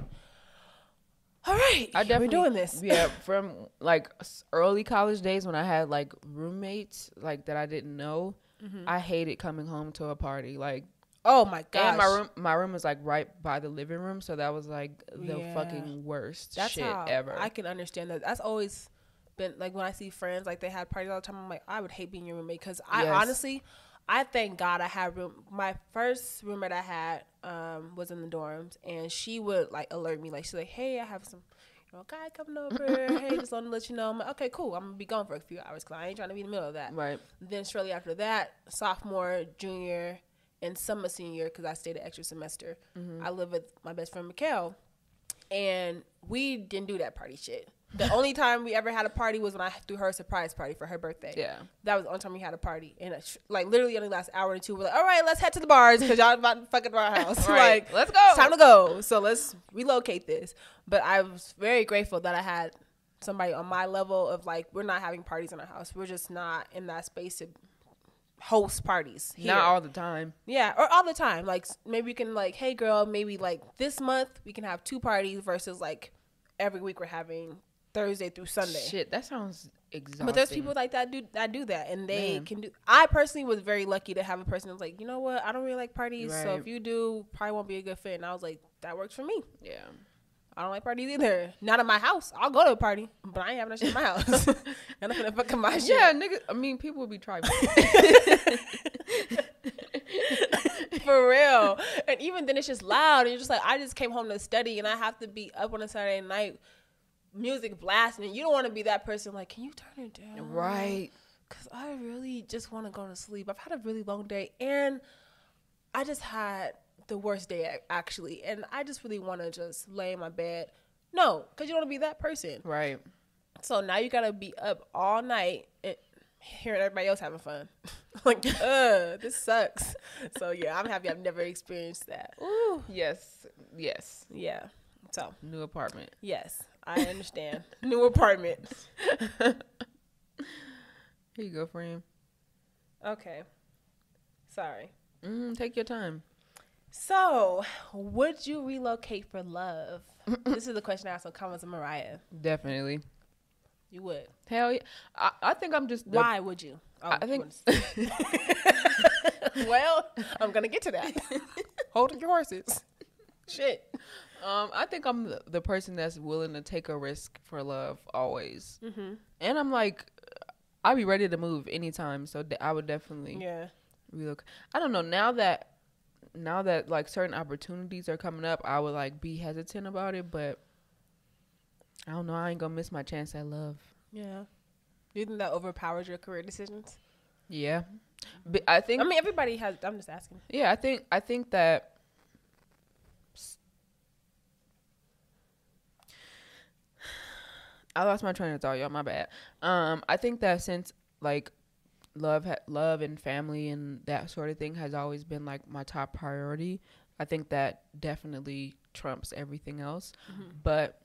all right, we're doing this. Yeah, from like early college days when I had like roommates like that I didn't know, I hated coming home to a party. Like, oh my gosh. And my room is like right by the living room, so that was like the fucking worst shit ever. I can understand that. That's always been like when I see friends like they had parties all the time. I'm like, I would hate being your roommate, because honestly, I thank God I had my first roommate I had was in the dorms, and she would like alert me, like she's like, hey, I have some guy coming over. Hey, just want to let you know. I'm like, okay, cool. I'm gonna be gone for a few hours because I ain't trying to be in the middle of that. Right. Then shortly after that, sophomore, junior, and summer senior, because I stayed an extra semester, I lived with my best friend Mikhail, and we didn't do that party shit. The only time we ever had a party was when I threw her a surprise party for her birthday. Yeah. That was the only time we had a party. And like literally only last hour or two, we're like, all right, let's head to the bars because y'all about to fucking our house. Right. Like, let's go. It's time to go. So let's relocate this. But I was very grateful that I had somebody on my level of like, we're not having parties in our house. We're just not in that space to host parties here. Not all the time. Yeah, or all the time. Like maybe we can like, hey girl, maybe like this month we can have 2 parties versus like every week we're having Thursday through Sunday. Shit, that sounds exhausting. But there's people like that do that, and they can do. I personally was very lucky to have a person that's like, you know what, I don't really like parties, so if you do, probably won't be a good fit. And I was like, that works for me. Yeah, I don't like parties either. Not in my house. I'll go to a party, but I ain't having that shit in my house. I'm not gonna fucking my shit. Yeah, nigga. I mean, people would be tribal. For real. And even then, it's just loud, and you're just like, I just came home to study, and I have to be up on a Saturday night. Music blasting, and you don't want to be that person like, can you turn it down? Right. Because I really just want to go to sleep. I've had a really long day, and I just had the worst day actually, and I just really want to just lay in my bed. No, because you don't want to be that person. Right. So now you got to be up all night and hearing everybody else having fun. Like, this sucks. So yeah, I'm happy I've never experienced that. Ooh. Yes. Yeah. So new apartment. Yes. I understand. New apartment. Here you go, friend. Okay. Sorry. Take your time. So, would you relocate for love? This is the question I asked on Convos and Mariah. Definitely. You would? Hell yeah. I think I'm just... Why would you? Oh, I think... Well, I'm going to get to that. Hold your horses. Shit. I think I'm the person that's willing to take a risk for love always. And I'm like, I'll be ready to move anytime. So I would definitely relocate. I don't know. Now that like certain opportunities are coming up, I would like be hesitant about it. But I don't know. I ain't gonna miss my chance at love. Yeah. Do you think that overpowers your career decisions? Yeah. But I mean, everybody has. I'm just asking. Yeah, I think that. I lost my train of thought, y'all. My bad. I think that since like love and family and that sort of thing has always been like my top priority, I think that definitely trumps everything else. But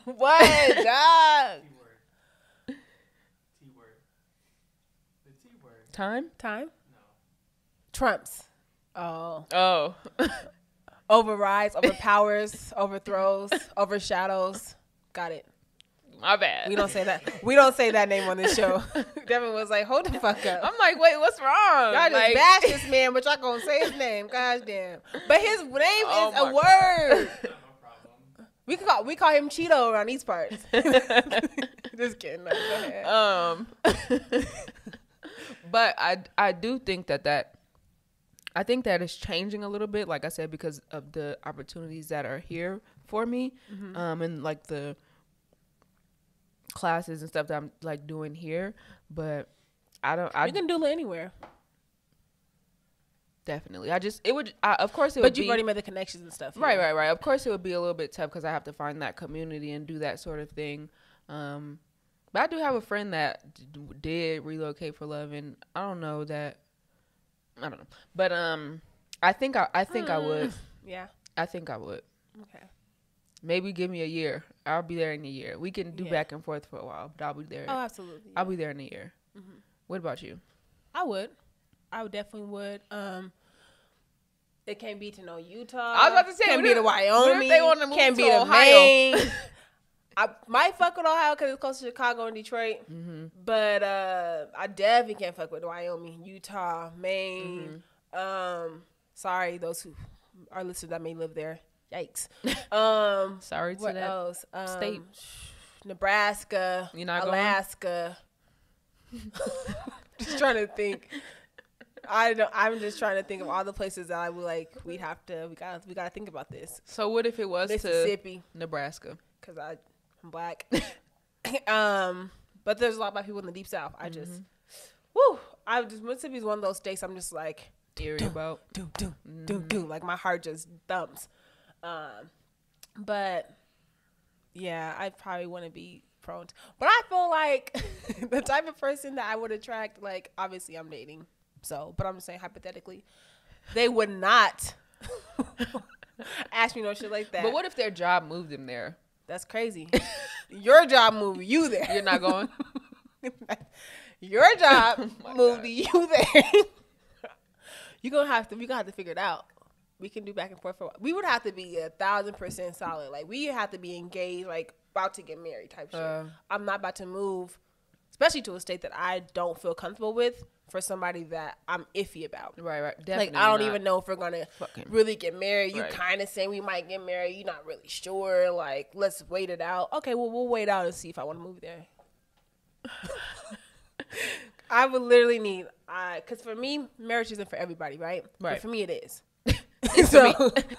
what? Dog? T word. The T word. Time? No. Trumps. Oh. Overrides, overpowers, overthrows, overshadows. Got it. My bad. We don't say that. We don't say that name on this show. Devin was like, hold the fuck up. I'm like, wait, what's wrong? Y'all just like, bash this man, but y'all gonna say his name. Gosh damn. But his name is a my word. Not my problem. We call him Cheeto around these parts. Just kidding. No, go ahead. But I do think that I think that it's changing a little bit, like I said, because of the opportunities that are here for me, and like the classes and stuff that I'm like doing here. But You can do it anywhere. Definitely. Of course it would But be. you've already made the connections and stuff. Right. Of course it would be a little bit tough because I have to find that community and do that sort of thing. But I do have a friend that did relocate for love, and I don't know. But I think I would. Yeah. I think I would. Okay. Maybe give me a year. I'll be there in a year. We can do back and forth for a while, but I'll be there. Oh, absolutely. Yeah. I'll be there in a year. Mm-hmm. What about you? I would definitely would. It can't be to no Utah. I was about to say, can't be to Wyoming. What if they want to move can't to be to Ohio? Maine. I might fuck with Ohio because it's close to Chicago and Detroit. Mm-hmm. But I definitely can't fuck with Wyoming, Utah, Maine. Sorry, those who are listeners that may live there. Yikes. Sorry to what that else? state. Nebraska, You're not Alaska. Just trying to think. I'm just trying to think of all the places that I would like. We gotta think about this. So what if it was Mississippi, to Nebraska? because I'm black. But there's a lot of black people in the deep south. Mississippi is one of those states. I'm just like Eerie about. like my heart just thumps. But yeah, I probably wouldn't be prone to, but I feel like the type of person that I would attract, like obviously I'm dating, so, but I'm just saying hypothetically, they would not ask me no shit like that. But what if their job moved them there? That's crazy. Your job moved you there. You're not going? Your job moved you there. We gonna have to figure it out. We can do back and forth for a while. We would have to be 1,000% solid. Like we have to be engaged, like about to get married type shit. I'm not about to move, especially to a state that I don't feel comfortable with, for somebody that I'm iffy about. Right. Definitely. Like I don't even know if we're gonna really get married. You Right. kind of saying we might get married. You're not really sure. Like let's wait it out. Okay, well we'll wait out and see if I want to move there. I would literally need, because for me, marriage isn't for everybody, right? Right. But for me, it is. It's for me.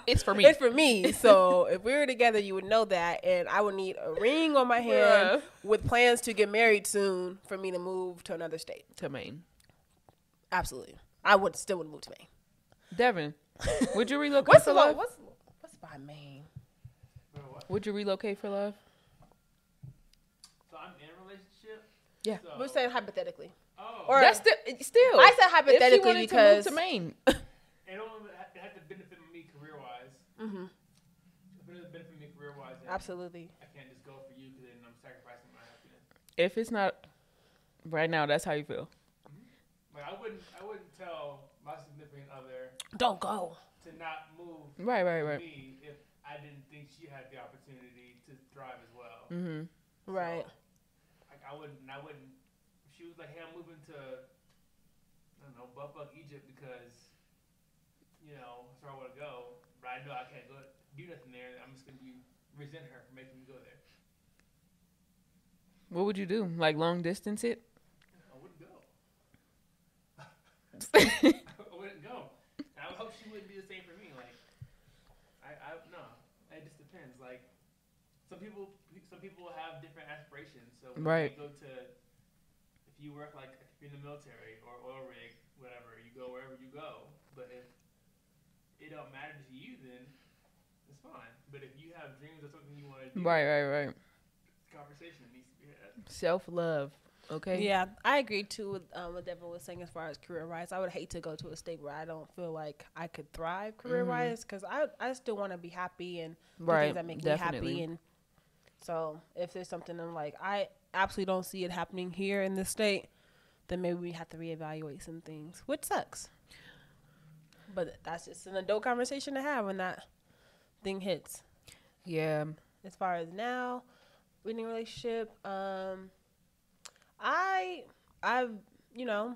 It's for me. It's for me. So if we were together, you would know that, and I would need a ring on my hand with plans to get married soon for me to move to another state. To Maine. Absolutely, I would still move to Maine. Devin, would you relocate for love? What's by Maine? Would you relocate for love? So I'm in a relationship. Yeah. So, We're saying hypothetically. oh, That's still. I said If hypothetically she wanted because to move to Maine. it had to benefit me career-wise. Mhm. If it doesn't benefit me career-wise, then Absolutely. I can't just go for you because then I'm sacrificing my happiness. If it's not right now, that's how you feel. Like I wouldn't tell my significant other Don't go. to not move Right. with me if I didn't think she had the opportunity to thrive as well. Mm-hmm. Right. So, like I wouldn't. If she was like, "Hey, I'm moving to, I don't know, Buttfuck, Egypt because, that's where I want to go," but I know I can't go do nothing there. I'm just gonna resent her for making me go there. What would you do? Like long distance it? I wouldn't go. I wouldn't go. And I would hope she wouldn't do the same for me. Like, no. It just depends. Like, some people have different aspirations. So when Right. you go to, if you work like if you're in the military or oil rig, whatever, you go wherever you go. But if it don't matter to you, then it's fine. But if you have dreams or something you want to do, Right. conversation that needs to be had. Self-love. Okay. Yeah, I agree too with what Devin was saying as far as career-wise. I would hate to go to a state where I don't feel like I could thrive career-wise because I still want to be happy and do things that make me happy. And so if there's something I'm like, I absolutely don't see it happening here in this state, then maybe we have to reevaluate some things, which sucks. But that's just an adult conversation to have when that thing hits. Yeah. As far as now, in a relationship. I've you know,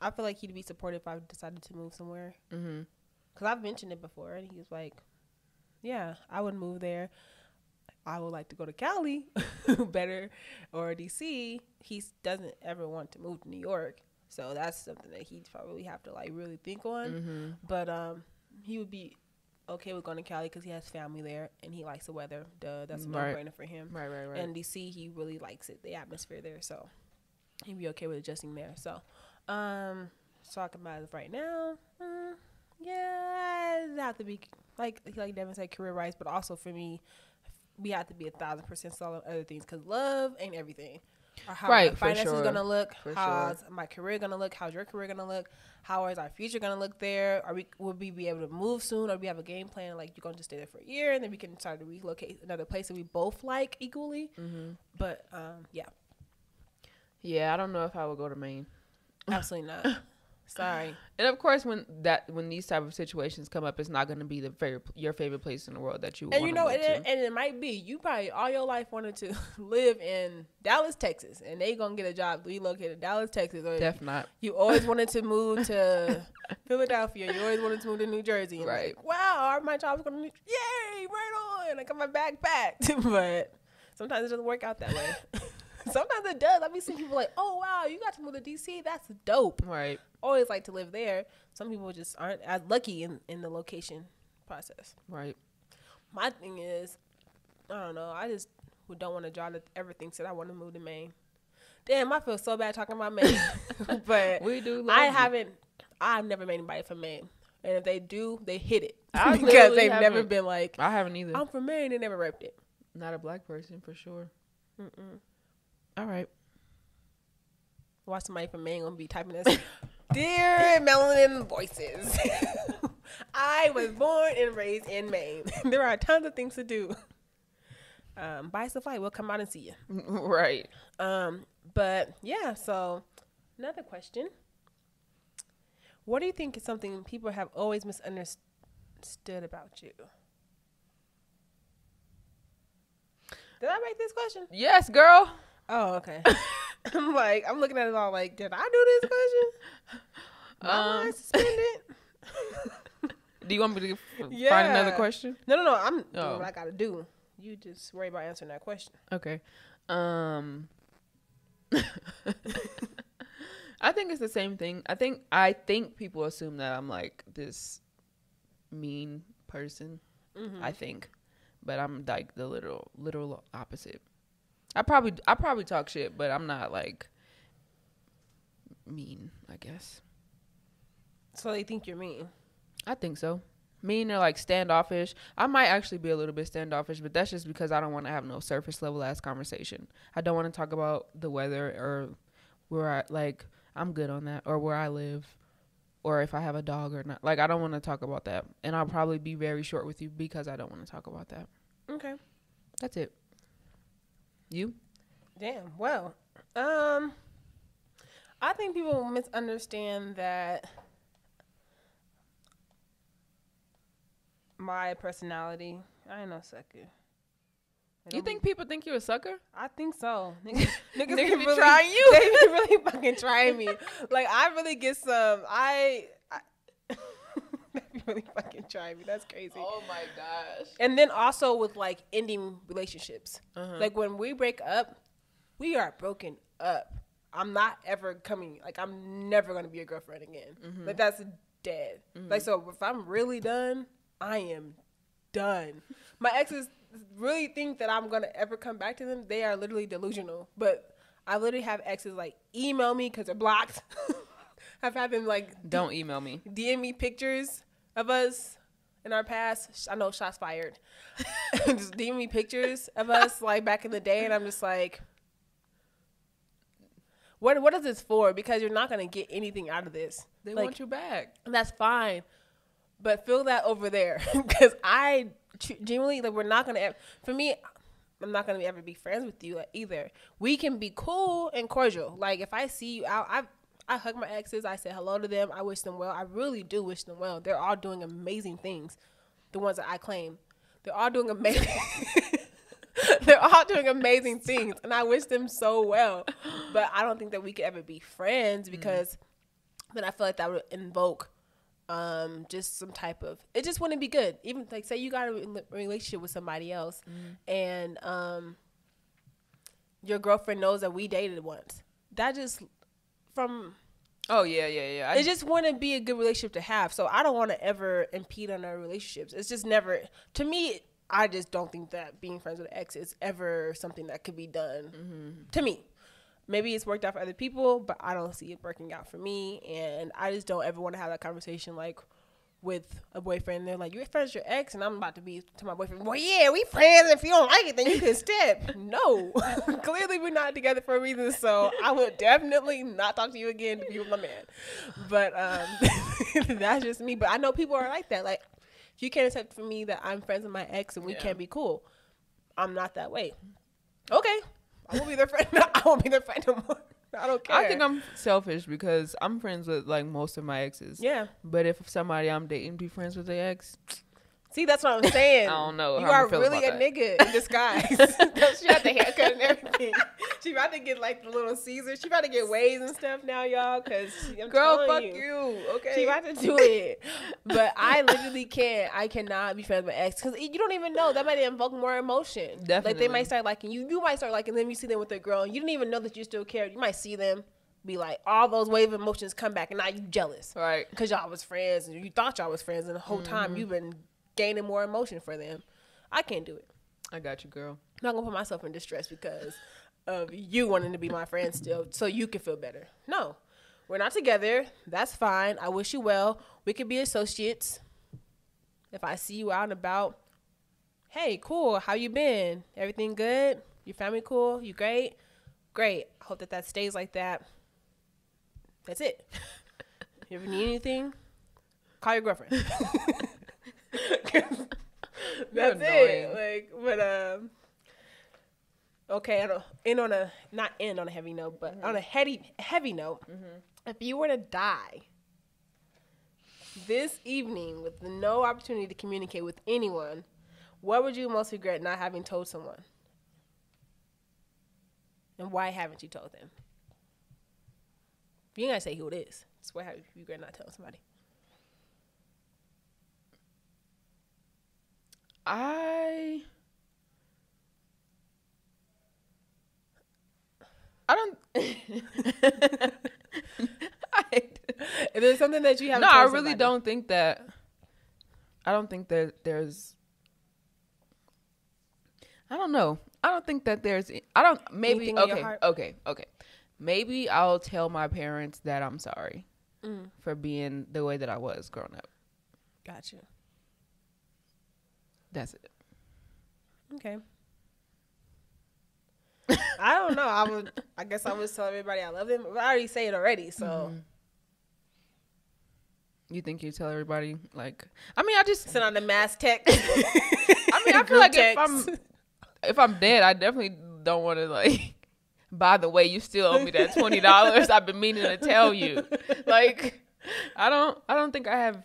I feel like he'd be supportive if I decided to move somewhere. Mm-hmm. Because I've mentioned it before, and he was like, yeah, I would move there. I would like to go to Cali better, or DC. He doesn't ever want to move to New York. So that's something that he'd probably have to like really think on. Mm-hmm. But he would be okay with going to Cali because he has family there and he likes the weather. Duh, that's a no-brainer for him. Right. And DC, he really likes it, the atmosphere there. So he'd be okay with adjusting there. So talking about it right now, yeah, it have to be like Devin said, career wise, but also for me, we have to be 1,000% solid on other things because love ain't everything. Or how my finances is gonna look, how's my career gonna look, how's your career gonna look, how is our future gonna look there? Will we be able to move soon, or we have a game plan like you're gonna just stay there for a year and then we can start to relocate another place that we both like equally. Mm-hmm. But yeah, I don't know if I would go to Maine. Absolutely not. Sorry. And of course, when these type of situations come up, it's not going to be your favorite place in the world that you want to move to. And it might be you probably all your life wanted to live in Dallas, Texas, and they gonna get a job relocated to Dallas, Texas. Or Definitely not. You always wanted to move to Philadelphia. You always wanted to move to New Jersey. And right. Like, wow, my job's gonna yay, right on. I got my bag packed. But sometimes it doesn't work out that way. Sometimes it does. I've been seeing people like, oh, wow, you got to move to DC. That's dope. Right. Always like to live there. Some people just aren't as lucky in the location process. Right. My thing is, I don't know. I just don't want a job that ever thinks that I want to move to Maine. Damn, I feel so bad talking about Maine. But we do. I've never met anybody from Maine. And if they do, they hit it. Because they've never been like, I haven't either. I'm from Maine. They never repped it. Not a black person for sure. Mm-mm. All right. Watch somebody from Maine gonna be typing this. Dear Melanin Voices, I was born and raised in Maine. There are tons of things to do. Buy us a flight. We'll come out and see you. Right. But yeah. So another question: what do you think is something people have always misunderstood about you? Did I write this question? Yes, girl. Oh, okay. I'm looking at it all like, did I do this question? My mind suspended. Do you want me to find another question? No. I'm doing what I gotta do. You just worry about answering that question. Okay. I think it's the same thing. I think people assume that I'm like this mean person. Mm-hmm. I think, but I'm like the literal opposite. I probably talk shit, but I'm not like mean, I guess. So they think you're mean? I think so. Mean or like standoffish. I might actually be a little bit standoffish, but that's just because I don't want to have no surface level ass conversation. I don't want to talk about the weather or where I'm good on that, or where I live, or if I have a dog or not. Like, I don't want to talk about that. And I'll probably be very short with you because I don't want to talk about that. Okay. That's it. You? Damn. Well, I think people misunderstand that my personality. I ain't no sucker. You think people think you're a sucker? I think so. Niggas be really, trying you. They be really fucking trying me. Like, I really get some. They be really fucking trying me. That's crazy. Oh my gosh. And then also with like ending relationships. Uh-huh. Like when we break up, we are broken up. I'm not ever coming. Like, I'm never gonna be a girlfriend again. Mm-hmm. Like, that's dead. Mm-hmm. Like, so if I'm really done, I am done. My exes really think that I'm gonna ever come back to them. They are literally delusional. But I literally have exes like email me because they're blocked. I've had them like don't email me, DM me pictures of us in our past. I know, shots fired. Just DM me pictures of us like back in the day, and I'm just like, what is this for? Because you're not gonna get anything out of this. They want you back. That's fine, but feel that over there because I genuinely like we're not gonna. For me, I'm not gonna ever be friends with you either. We can be cool and cordial. Like if I see you out, I hug my exes. I say hello to them. I wish them well. I really do wish them well. They're all doing amazing things. The ones that I claim, they're all doing amazing. They're all doing amazing things, and I wish them so well. But I don't think that we could ever be friends because then I feel like that would invoke just some type of, it just wouldn't be good. Even like say you got a relationship with somebody else and your girlfriend knows that we dated once. That just from it just wouldn't be a good relationship to have. So I don't want to ever impede on our relationships. It's just never, to me, I just don't think that being friends with an ex is ever something that could be done to me. Maybe it's worked out for other people, but I don't see it working out for me. And I just don't ever want to have that conversation like with a boyfriend. They're like, you're friends with your ex? And I'm about to be to my boyfriend, well, yeah, we friends. If you don't like it, then you can step. No. Clearly we're not together for a reason. So I would definitely not talk to you again to be with my man. But that's just me. But I know people are like that. Like, if you can't accept for me that I'm friends with my ex and we can't be cool, I'm not that way. Okay. I won't be their friend. I won't be their friend no more. I don't care. I think I'm selfish because I'm friends with like most of my exes. Yeah. But if somebody I'm dating be friends with their ex, see, that's what I'm saying. I don't know. You are really a nigga in disguise. She had the haircut and everything. She about to get like the little Caesar. She about to get waves and stuff now, y'all. Cause girl, fuck you. Okay. She about to do it. But I literally can't. I cannot be friends with my ex because you don't even know. That might invoke more emotion. Definitely. Like they might start liking you. You might start liking them. You see them with their girl. And you didn't even know that you still cared. You might see them. Be like, all those wave of emotions come back and now you jealous. Right. Because y'all was friends and you thought y'all was friends and the whole time you've been gaining more emotion for them. I can't do it. I got you, girl. I'm not going to put myself in distress because of you wanting to be my friend still so you can feel better. No. We're not together. That's fine. I wish you well. We could be associates. If I see you out and about, hey, cool. How you been? Everything good? Your family cool? You great? Great. I hope that stays like that. That's it. You ever need anything? Call your girlfriend. That's it. Like, but okay. I don't end on a not end on a heavy note, but on a heavy note. If you were to die this evening with no opportunity to communicate with anyone, what would you most regret not having told someone? And why haven't you told them? You ain't gotta say who it is. Just why have you regret not telling somebody? I don't. If there's something that you have, no, I really don't think that. I don't think that there's. I don't know. I don't think that there's. I don't. Maybe. Okay. Maybe I'll tell my parents that I'm sorry for being the way that I was growing up. Gotcha. That's it. Okay. I don't know. I guess I would tell everybody I love them. But I already say it already, so. You think you tell everybody? Like, I mean, I just send out the mass text. I mean, I feel like if I'm dead, I definitely don't want to like. By the way, you still owe me that $20. I've been meaning to tell you. Like, I don't think that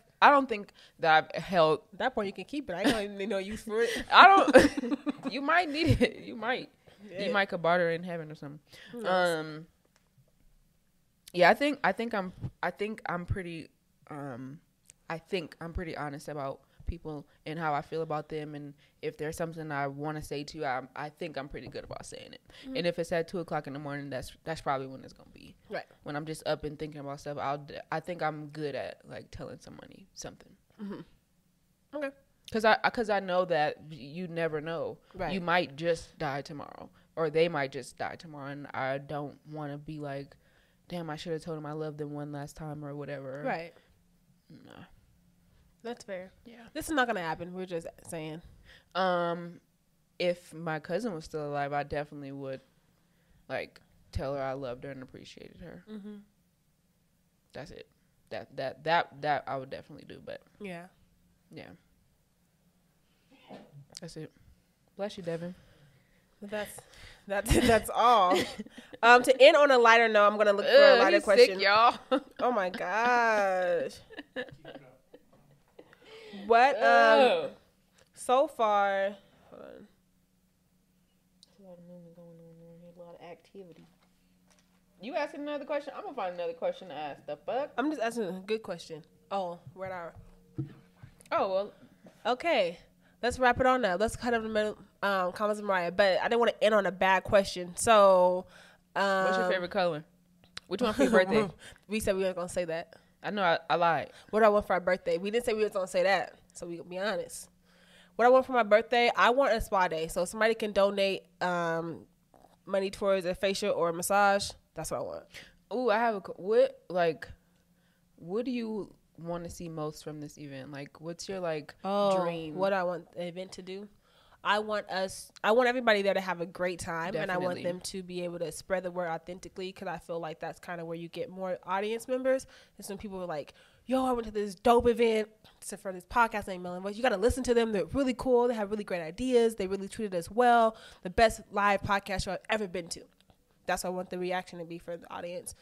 I've held. At that point, you can keep it. I ain't got no use for it. I don't. You might need it. You might. Yeah. You might could barter in heaven or something. Yeah, I think I'm pretty honest about people and how I feel about them, and if there's something I want to say to you, I think I'm pretty good about saying it. And if it's at 2:00 in the morning, that's probably when it's gonna be. Right. When I'm just up and thinking about stuff, I think I'm good at like telling somebody something. Okay. Because I know that you never know. Right. You might just die tomorrow, or they might just die tomorrow, and I don't want to be like, damn, I should have told them I loved them one last time or whatever. Right. No. That's fair. Yeah. This is not going to happen. We're just saying. If my cousin was still alive, I definitely would, like, tell her I loved her and appreciated her. That's it. That I would definitely do, but. Yeah. Yeah. That's it. Bless you, Devin. That's all. To end on a lighter note, I'm going to look for a lighter question. Sick, y'all. Oh, my gosh. What so far, hold on. creativity. You asking another question? I'm gonna find another question to ask. The fuck? I'm just asking a good question. Oh, where'd our... Oh, well. Okay. Let's wrap it on now. Let's cut up the middle, comments of Mariah. But I didn't want to end on a bad question. So... what's your favorite color? Which one for your birthday? We said we weren't going to say that. I know I lied. What do I want for our birthday? We didn't say we were going to say that. So we can be honest. What I want for my birthday, I want a spa day. So somebody can donate money towards a facial or a massage. That's what I want. Ooh, I have what do you want to see most from this event? Like, what's your dream? What I want the event to do? I want everybody there to have a great time. Definitely. And I want them to be able to spread the word authentically, because I feel like that's kind of where you get more audience members. And some people are like, yo, I went to this dope event for this podcast named Melon Voice. You got to listen to them. They're really cool. They have really great ideas. They really treated us well. The best live podcast show I've ever been to. That's what I want the reaction to be for the audience.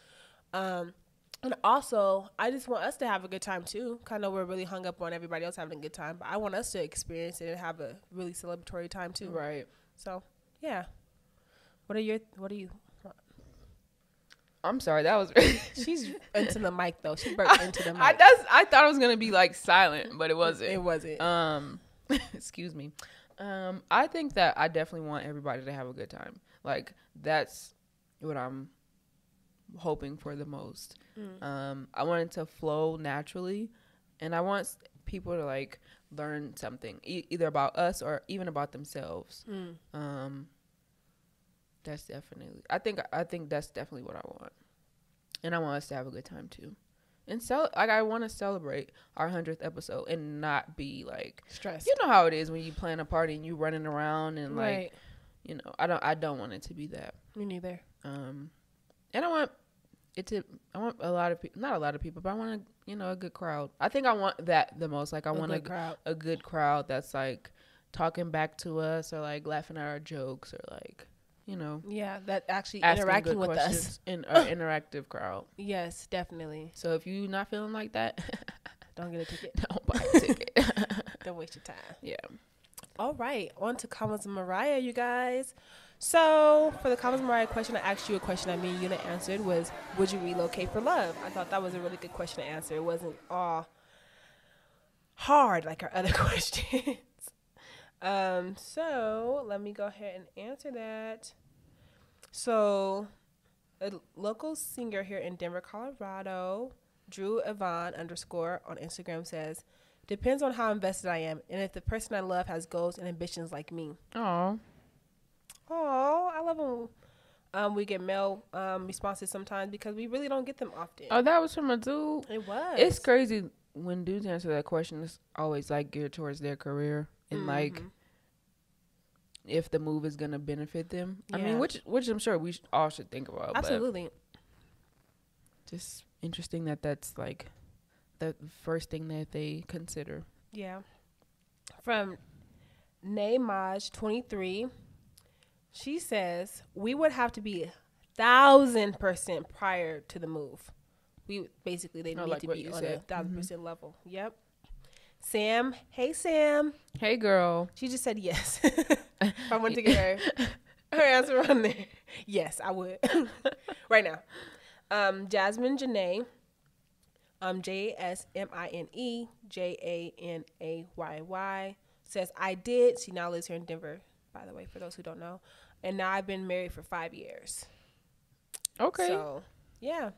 And also, I just want us to have a good time, too. I know we're really hung up on everybody else having a good time, but I want us to experience it and have a really celebratory time, too. Right. So, yeah. What do you want? I'm sorry, that was... She's into the mic, though. She burped into the mic. I thought it was going to be, silent, but it wasn't. It wasn't. Excuse me. I think that I definitely want everybody to have a good time. That's what I'm hoping for the most. I want it to flow naturally, and I want people to learn something either about us or even about themselves. That's definitely I think that's definitely what I want, and I want us to have a good time too. And I want to celebrate our 100th episode and not be stressed. You know how it is when you plan a party and you running around and right. I don't want it to be that. Me neither. And I want a lot of people, not a lot of people, but I want a good crowd. I think I want that the most. I want a good crowd that's talking back to us or laughing at our jokes or yeah, that actually interacting with us in an interactive crowd. Yes, definitely. So if you're not feeling like that, don't get a ticket. Don't buy a ticket. Don't waste your time. Yeah. All right, on to comments of Mariah, you guys. So for the comments of Mariah question, I asked you a question that me and Una answered was, would you relocate for love? I thought that was a really good question to answer. It wasn't all hard like our other questions. So let me go ahead and answer that. So a local singer here in Denver, Colorado, Drew Yvonne _ on Instagram says, depends on how invested I am and if the person I love has goals and ambitions like me. Aw. Oh, I love when we get mail responses sometimes because we really don't get them often. Oh, that was from a dude? It was. It's crazy when dudes answer that question. It's always geared towards their career and if the move is going to benefit them. Yeah. I mean, which I'm sure we all should think about. Absolutely. But just interesting that's the first thing that they consider. Yeah. From Naymaj 23. She says, we would have to be 1,000% prior to the move. They need to be on a 1,000% level. Yep. Sam. Hey, Sam. Hey, girl. She just said yes. If I wanted to get her answer on there. Yes, I would. Right now. Jasmine Janae. JSMINE JANAYY says, I did. She now lives here in Denver, by the way, for those who don't know. And now I've been married for 5 years. Okay. So, yeah.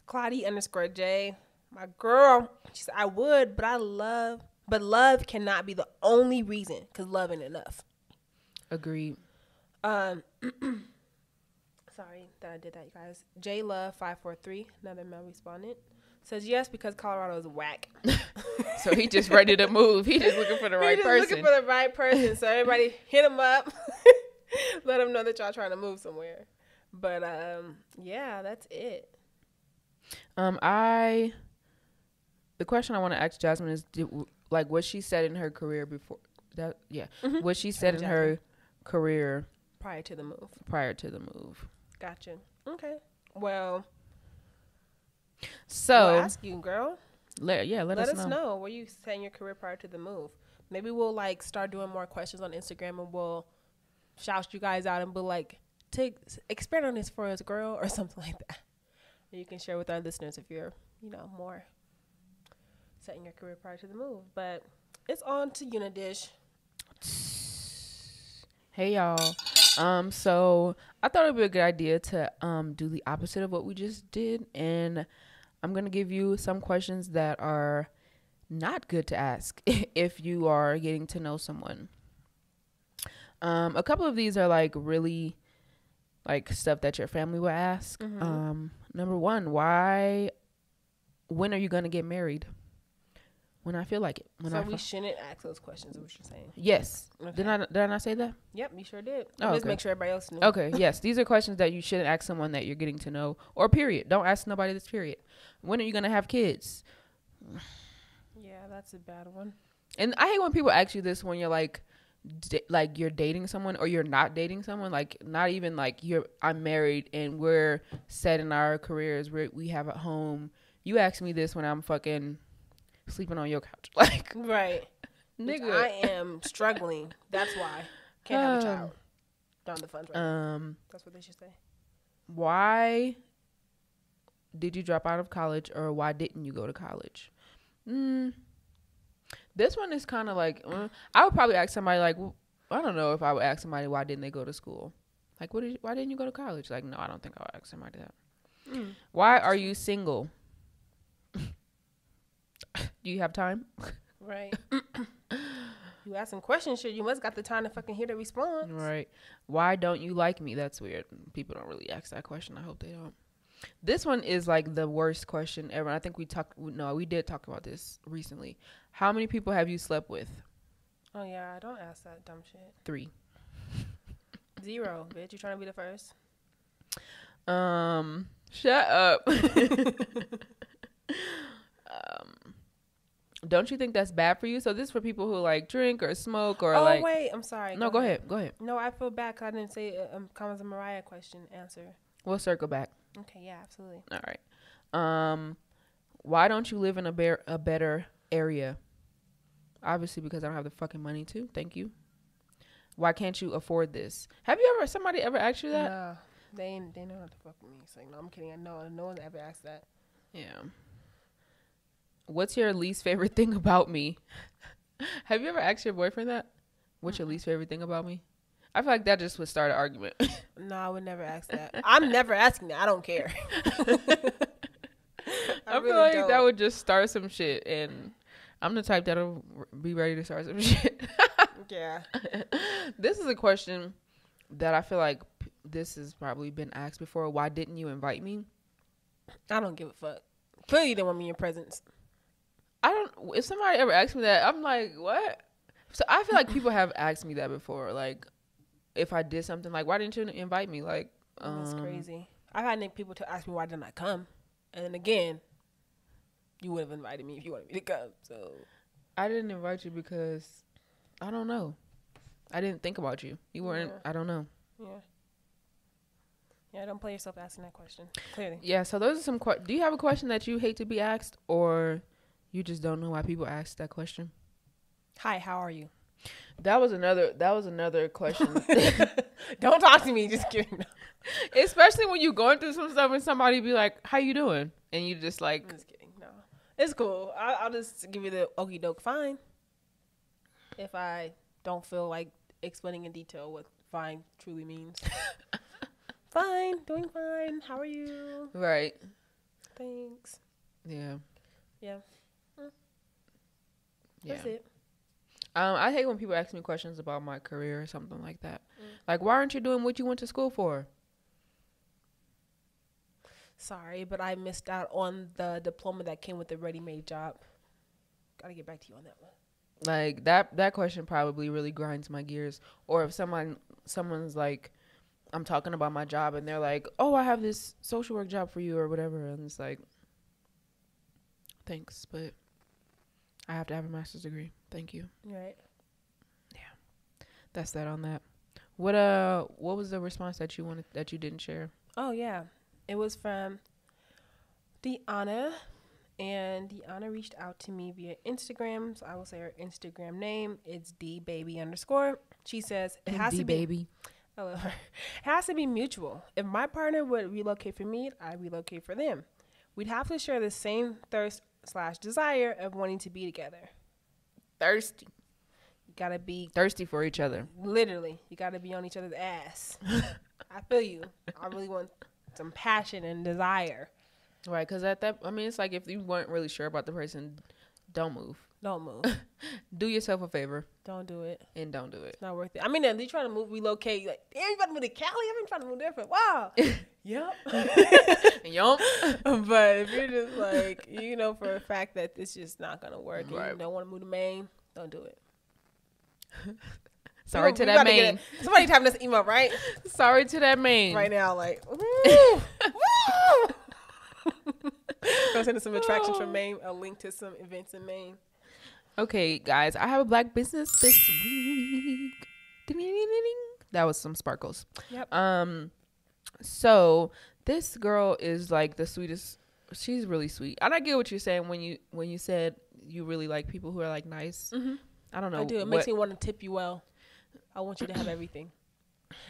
Claudie _J, my girl. She said, I would, but love cannot be the only reason, because love ain't enough. Agreed. Sorry that I did that, you guys. JLove543, another male respondent, says yes because Colorado is whack. So he just ready to move. He just looking for the right person. Looking for the right person. So everybody hit him up. Let him know that y'all trying to move somewhere. But yeah, that's it. The question I want to ask Jasmine is, what she said in her career before that. Yeah, what she said in her career prior to the move. Gotcha. Okay. Well. So we'll ask you, girl. Let us know. Were you saying your career prior to the move? Maybe we'll start doing more questions on Instagram and we'll shout you guys out and be to expand on this for us, girl, or something like that. You can share with our listeners if you're, more setting your career prior to the move. But it's on to Unidish. Hey y'all. So I thought it'd be a good idea to do the opposite of what we just did, and I'm gonna give you some questions that are not good to ask if you are getting to know someone. A couple of these are like really like stuff that your family will ask. Mm-hmm. Number one, when are you gonna get married? When I feel like it. We shouldn't ask those questions, is what you're saying. Yes. Okay. Did I not say that? Yep, you sure did. Just okay. Make sure everybody else knew. Okay, yes. These are questions that you shouldn't ask someone that you're getting to know. Or period. Don't ask nobody this period. When are you going to have kids? Yeah, that's a bad one. And I hate when people ask you this when you're like you're dating someone or you're not dating someone. Like not even like I'm married and we're set in our careers. We have a home. You ask me this when I'm fucking sleeping on your couch. Like, right. Nigga. I am struggling. That's why. Can't have a child. Down the funds right now. That's what they should say. Why did you drop out of college, or why didn't you go to college? This one is kind of like, I would probably ask somebody like, I don't know if I would ask somebody why didn't they go to school? Like, why didn't you go to college? Like, no, I don't think I would ask somebody that. Why are you single? Do you have time? Right. You asking questions, shit. You must got the time to fucking hear the response. Right. Why don't you like me? That's weird. People don't really ask that question. I hope they don't. This one is like the worst question ever. I think we did talk about this recently. How many people have you slept with? Oh yeah, don't ask that dumb shit. 3. 0, bitch. You trying to be the first? Shut up. Don't you think that's bad for you? So this is for people who like drink or smoke or like. Oh wait, I'm sorry. No, go ahead. Go ahead. No, I feel bad because I didn't say comment a Mariah answer. We'll circle back. Okay, yeah, absolutely. All right. Why don't you live in a better area? Obviously, because I don't have the fucking money to. Thank you. Why can't you afford this? Have somebody ever asked you that? No, they know not to fuck with me. It's like, no, I'm kidding. No one ever asked that. Yeah. What's your least favorite thing about me? Have you ever asked your boyfriend that? What's your least favorite thing about me? I feel like that just would start an argument. No, I would never ask that. I'm never asking that. I don't care. I feel like that would just start some shit, and I'm the type that'll be ready to start some shit. Yeah. This is a question that I feel like this has probably been asked before. Why didn't you invite me? I don't give a fuck. Clearly you didn't want me in your presence. If somebody ever asked me that, I'm like, what? So I feel like people have asked me that before. Like, if I did something, like, why didn't you invite me? Like, that's crazy. I've had people to ask me why didn't I come, and then again, you would have invited me if you wanted me to come. So I didn't invite you because I don't know. I didn't think about you. You weren't. I don't know. Yeah. Yeah, don't play yourself asking that question. Clearly. Yeah. So those are some. Do you have a question that you hate to be asked, or you just don't know why people ask that question? Hi, how are you? That was another question. Don't talk to me. Just kidding. Especially when you're going through some stuff and somebody be like, "How you doing?" and you just like, I'm just kidding. No, it's cool. I'll just give you the okie doke. Fine. If I don't feel like explaining in detail what fine truly means. Fine, doing fine. How are you? Right. Thanks. Yeah. Yeah. That's it. I hate when people ask me questions about my career or something like that. Like, why aren't you doing what you went to school for? Sorry, but I missed out on the diploma that came with the ready-made job. Gotta get back to you on that one. Like, that question probably really grinds my gears. Or if someone's like, I'm talking about my job and they're like, oh, I have this social work job for you or whatever. And it's like, thanks, but I have to have a master's degree. Thank you. Right. Yeah. That's that on that. What was the response that you didn't share? Oh yeah. It was from Deanna, and Deanna reached out to me via Instagram. So I will say her Instagram name. It's dbaby_. She says it has to be baby. I love her. It has to be mutual. If my partner would relocate for me, I relocate for them. We'd have to share the same thirst/desire of wanting to be together. Thirsty. You gotta be thirsty for each other. Literally, you gotta be on each other's ass. I feel you. I really want some passion and desire. Right, because it's like if you weren't really sure about the person, don't move. Don't move. Do yourself a favor. Don't do it. And don't do it. It's not worth it. I mean, they trying to relocate. Like, damn, you about to move to Cali? I've been trying to move different. Wow. Yup. Yup. But if you're just like, you know for a fact that it's just not going to work, right, and you don't want to move to Maine, don't do it. Sorry to that Maine. Somebody typing this email, right? Sorry to that Maine. Right now, like, woo. Gonna send us some attractions from Maine, a link to some events in Maine. Okay, guys, I have a black business this week. That was some sparkles. Yep. So this girl is like the sweetest. She's really sweet. And I get what you're saying when you said you really like people who are like nice. Mm-hmm. I don't know. I do. It makes me want to tip you well. I want you to have everything.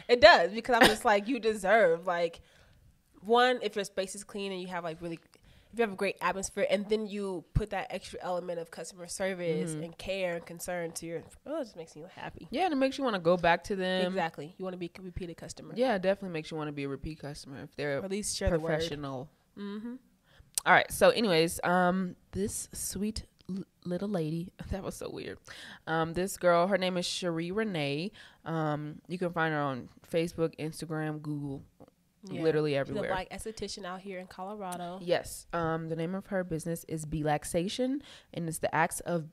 It does, because I'm just like, you deserve, like, one, if your space is clean and you have like really, if you have a great atmosphere, and then you put that extra element of customer service and care and concern to your, it just makes you happy. Yeah, and it makes you want to go back to them. Exactly. You want to be a repeated customer. Yeah, it definitely makes you want to be a repeat customer if they're or at least share professional. The word. Mm-hmm. All right. So anyways, this sweet little lady, that was so weird. This girl, her name is Cherie Renee. You can find her on Facebook, Instagram, Google. Yeah. Literally everywhere. She's a black esthetician out here in Colorado. Yes. The name of her business is Beelaxation, and it's the act of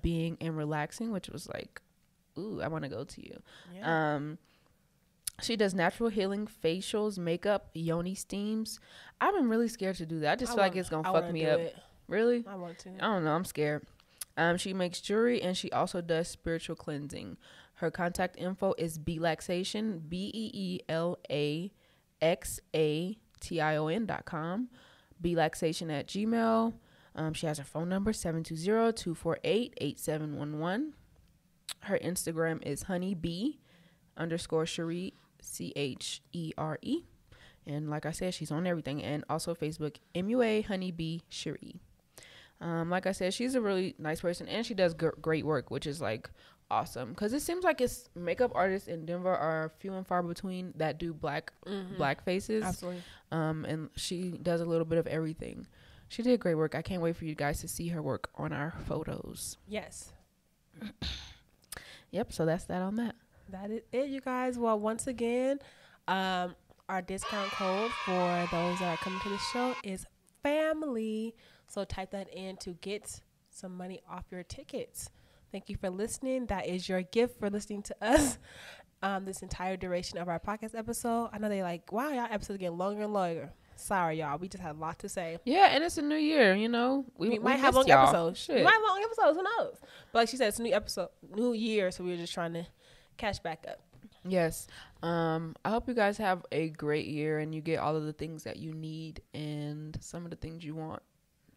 being and relaxing, which was like, ooh, I want to go to you. Yeah. She does natural healing, facials, makeup, yoni steams. I've been really scared to do that. I just feel like it's gonna fuck me up. Really? I want to. I don't know. I'm scared. She makes jewelry, and she also does spiritual cleansing. Her contact info is Beelaxation, Beelaxation.com, Beelaxation@gmail. She has her phone number, 720-248-8711. Her Instagram is honeybee_Cherie, CHERE. And like I said, she's on everything. And also Facebook, Mua Honey Be Chere. Like I said, she's a really nice person, and she does great work, which is like awesome, because it seems like it's makeup artists in Denver are few and far between that do black faces. Absolutely. And she does a little bit of everything. She did great work. I can't wait for you guys to see her work on our photos. Yes. Yep. So that's that on that. That is it, you guys. Well, once again, our discount code for those that are coming to the show is family. So type that in to get some money off your tickets. Thank you for listening. That is your gift for listening to us this entire duration of our podcast episode. I know they like, wow, y'all episodes getting longer and longer. Sorry, y'all. We just had a lot to say. Yeah, and it's a new year, you know. We might have long episodes. Shit. We might have long episodes. Who knows? But like she said, it's a new year, so we were just trying to catch back up. Yes. I hope you guys have a great year and you get all of the things that you need and some of the things you want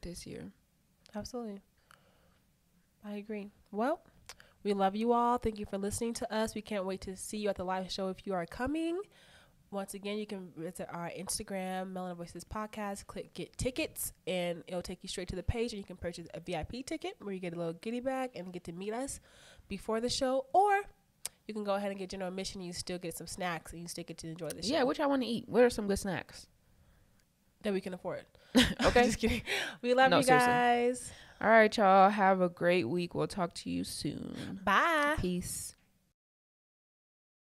this year. Absolutely. I agree. Well, we love you all. Thank you for listening to us. We can't wait to see you at the live show if you are coming. Once again, you can visit our Instagram, Melanin Voices Podcast, click Get Tickets, and it'll take you straight to the page, and you can purchase a VIP ticket where you get a little goodie bag and get to meet us before the show, or you can go ahead and get general admission and you still get some snacks and you still get to enjoy the show. Yeah, which I want to eat. What are some good snacks that we can afford? Okay. Just kidding. We love you guys. Seriously. All right, y'all. Have a great week. We'll talk to you soon. Bye. Peace.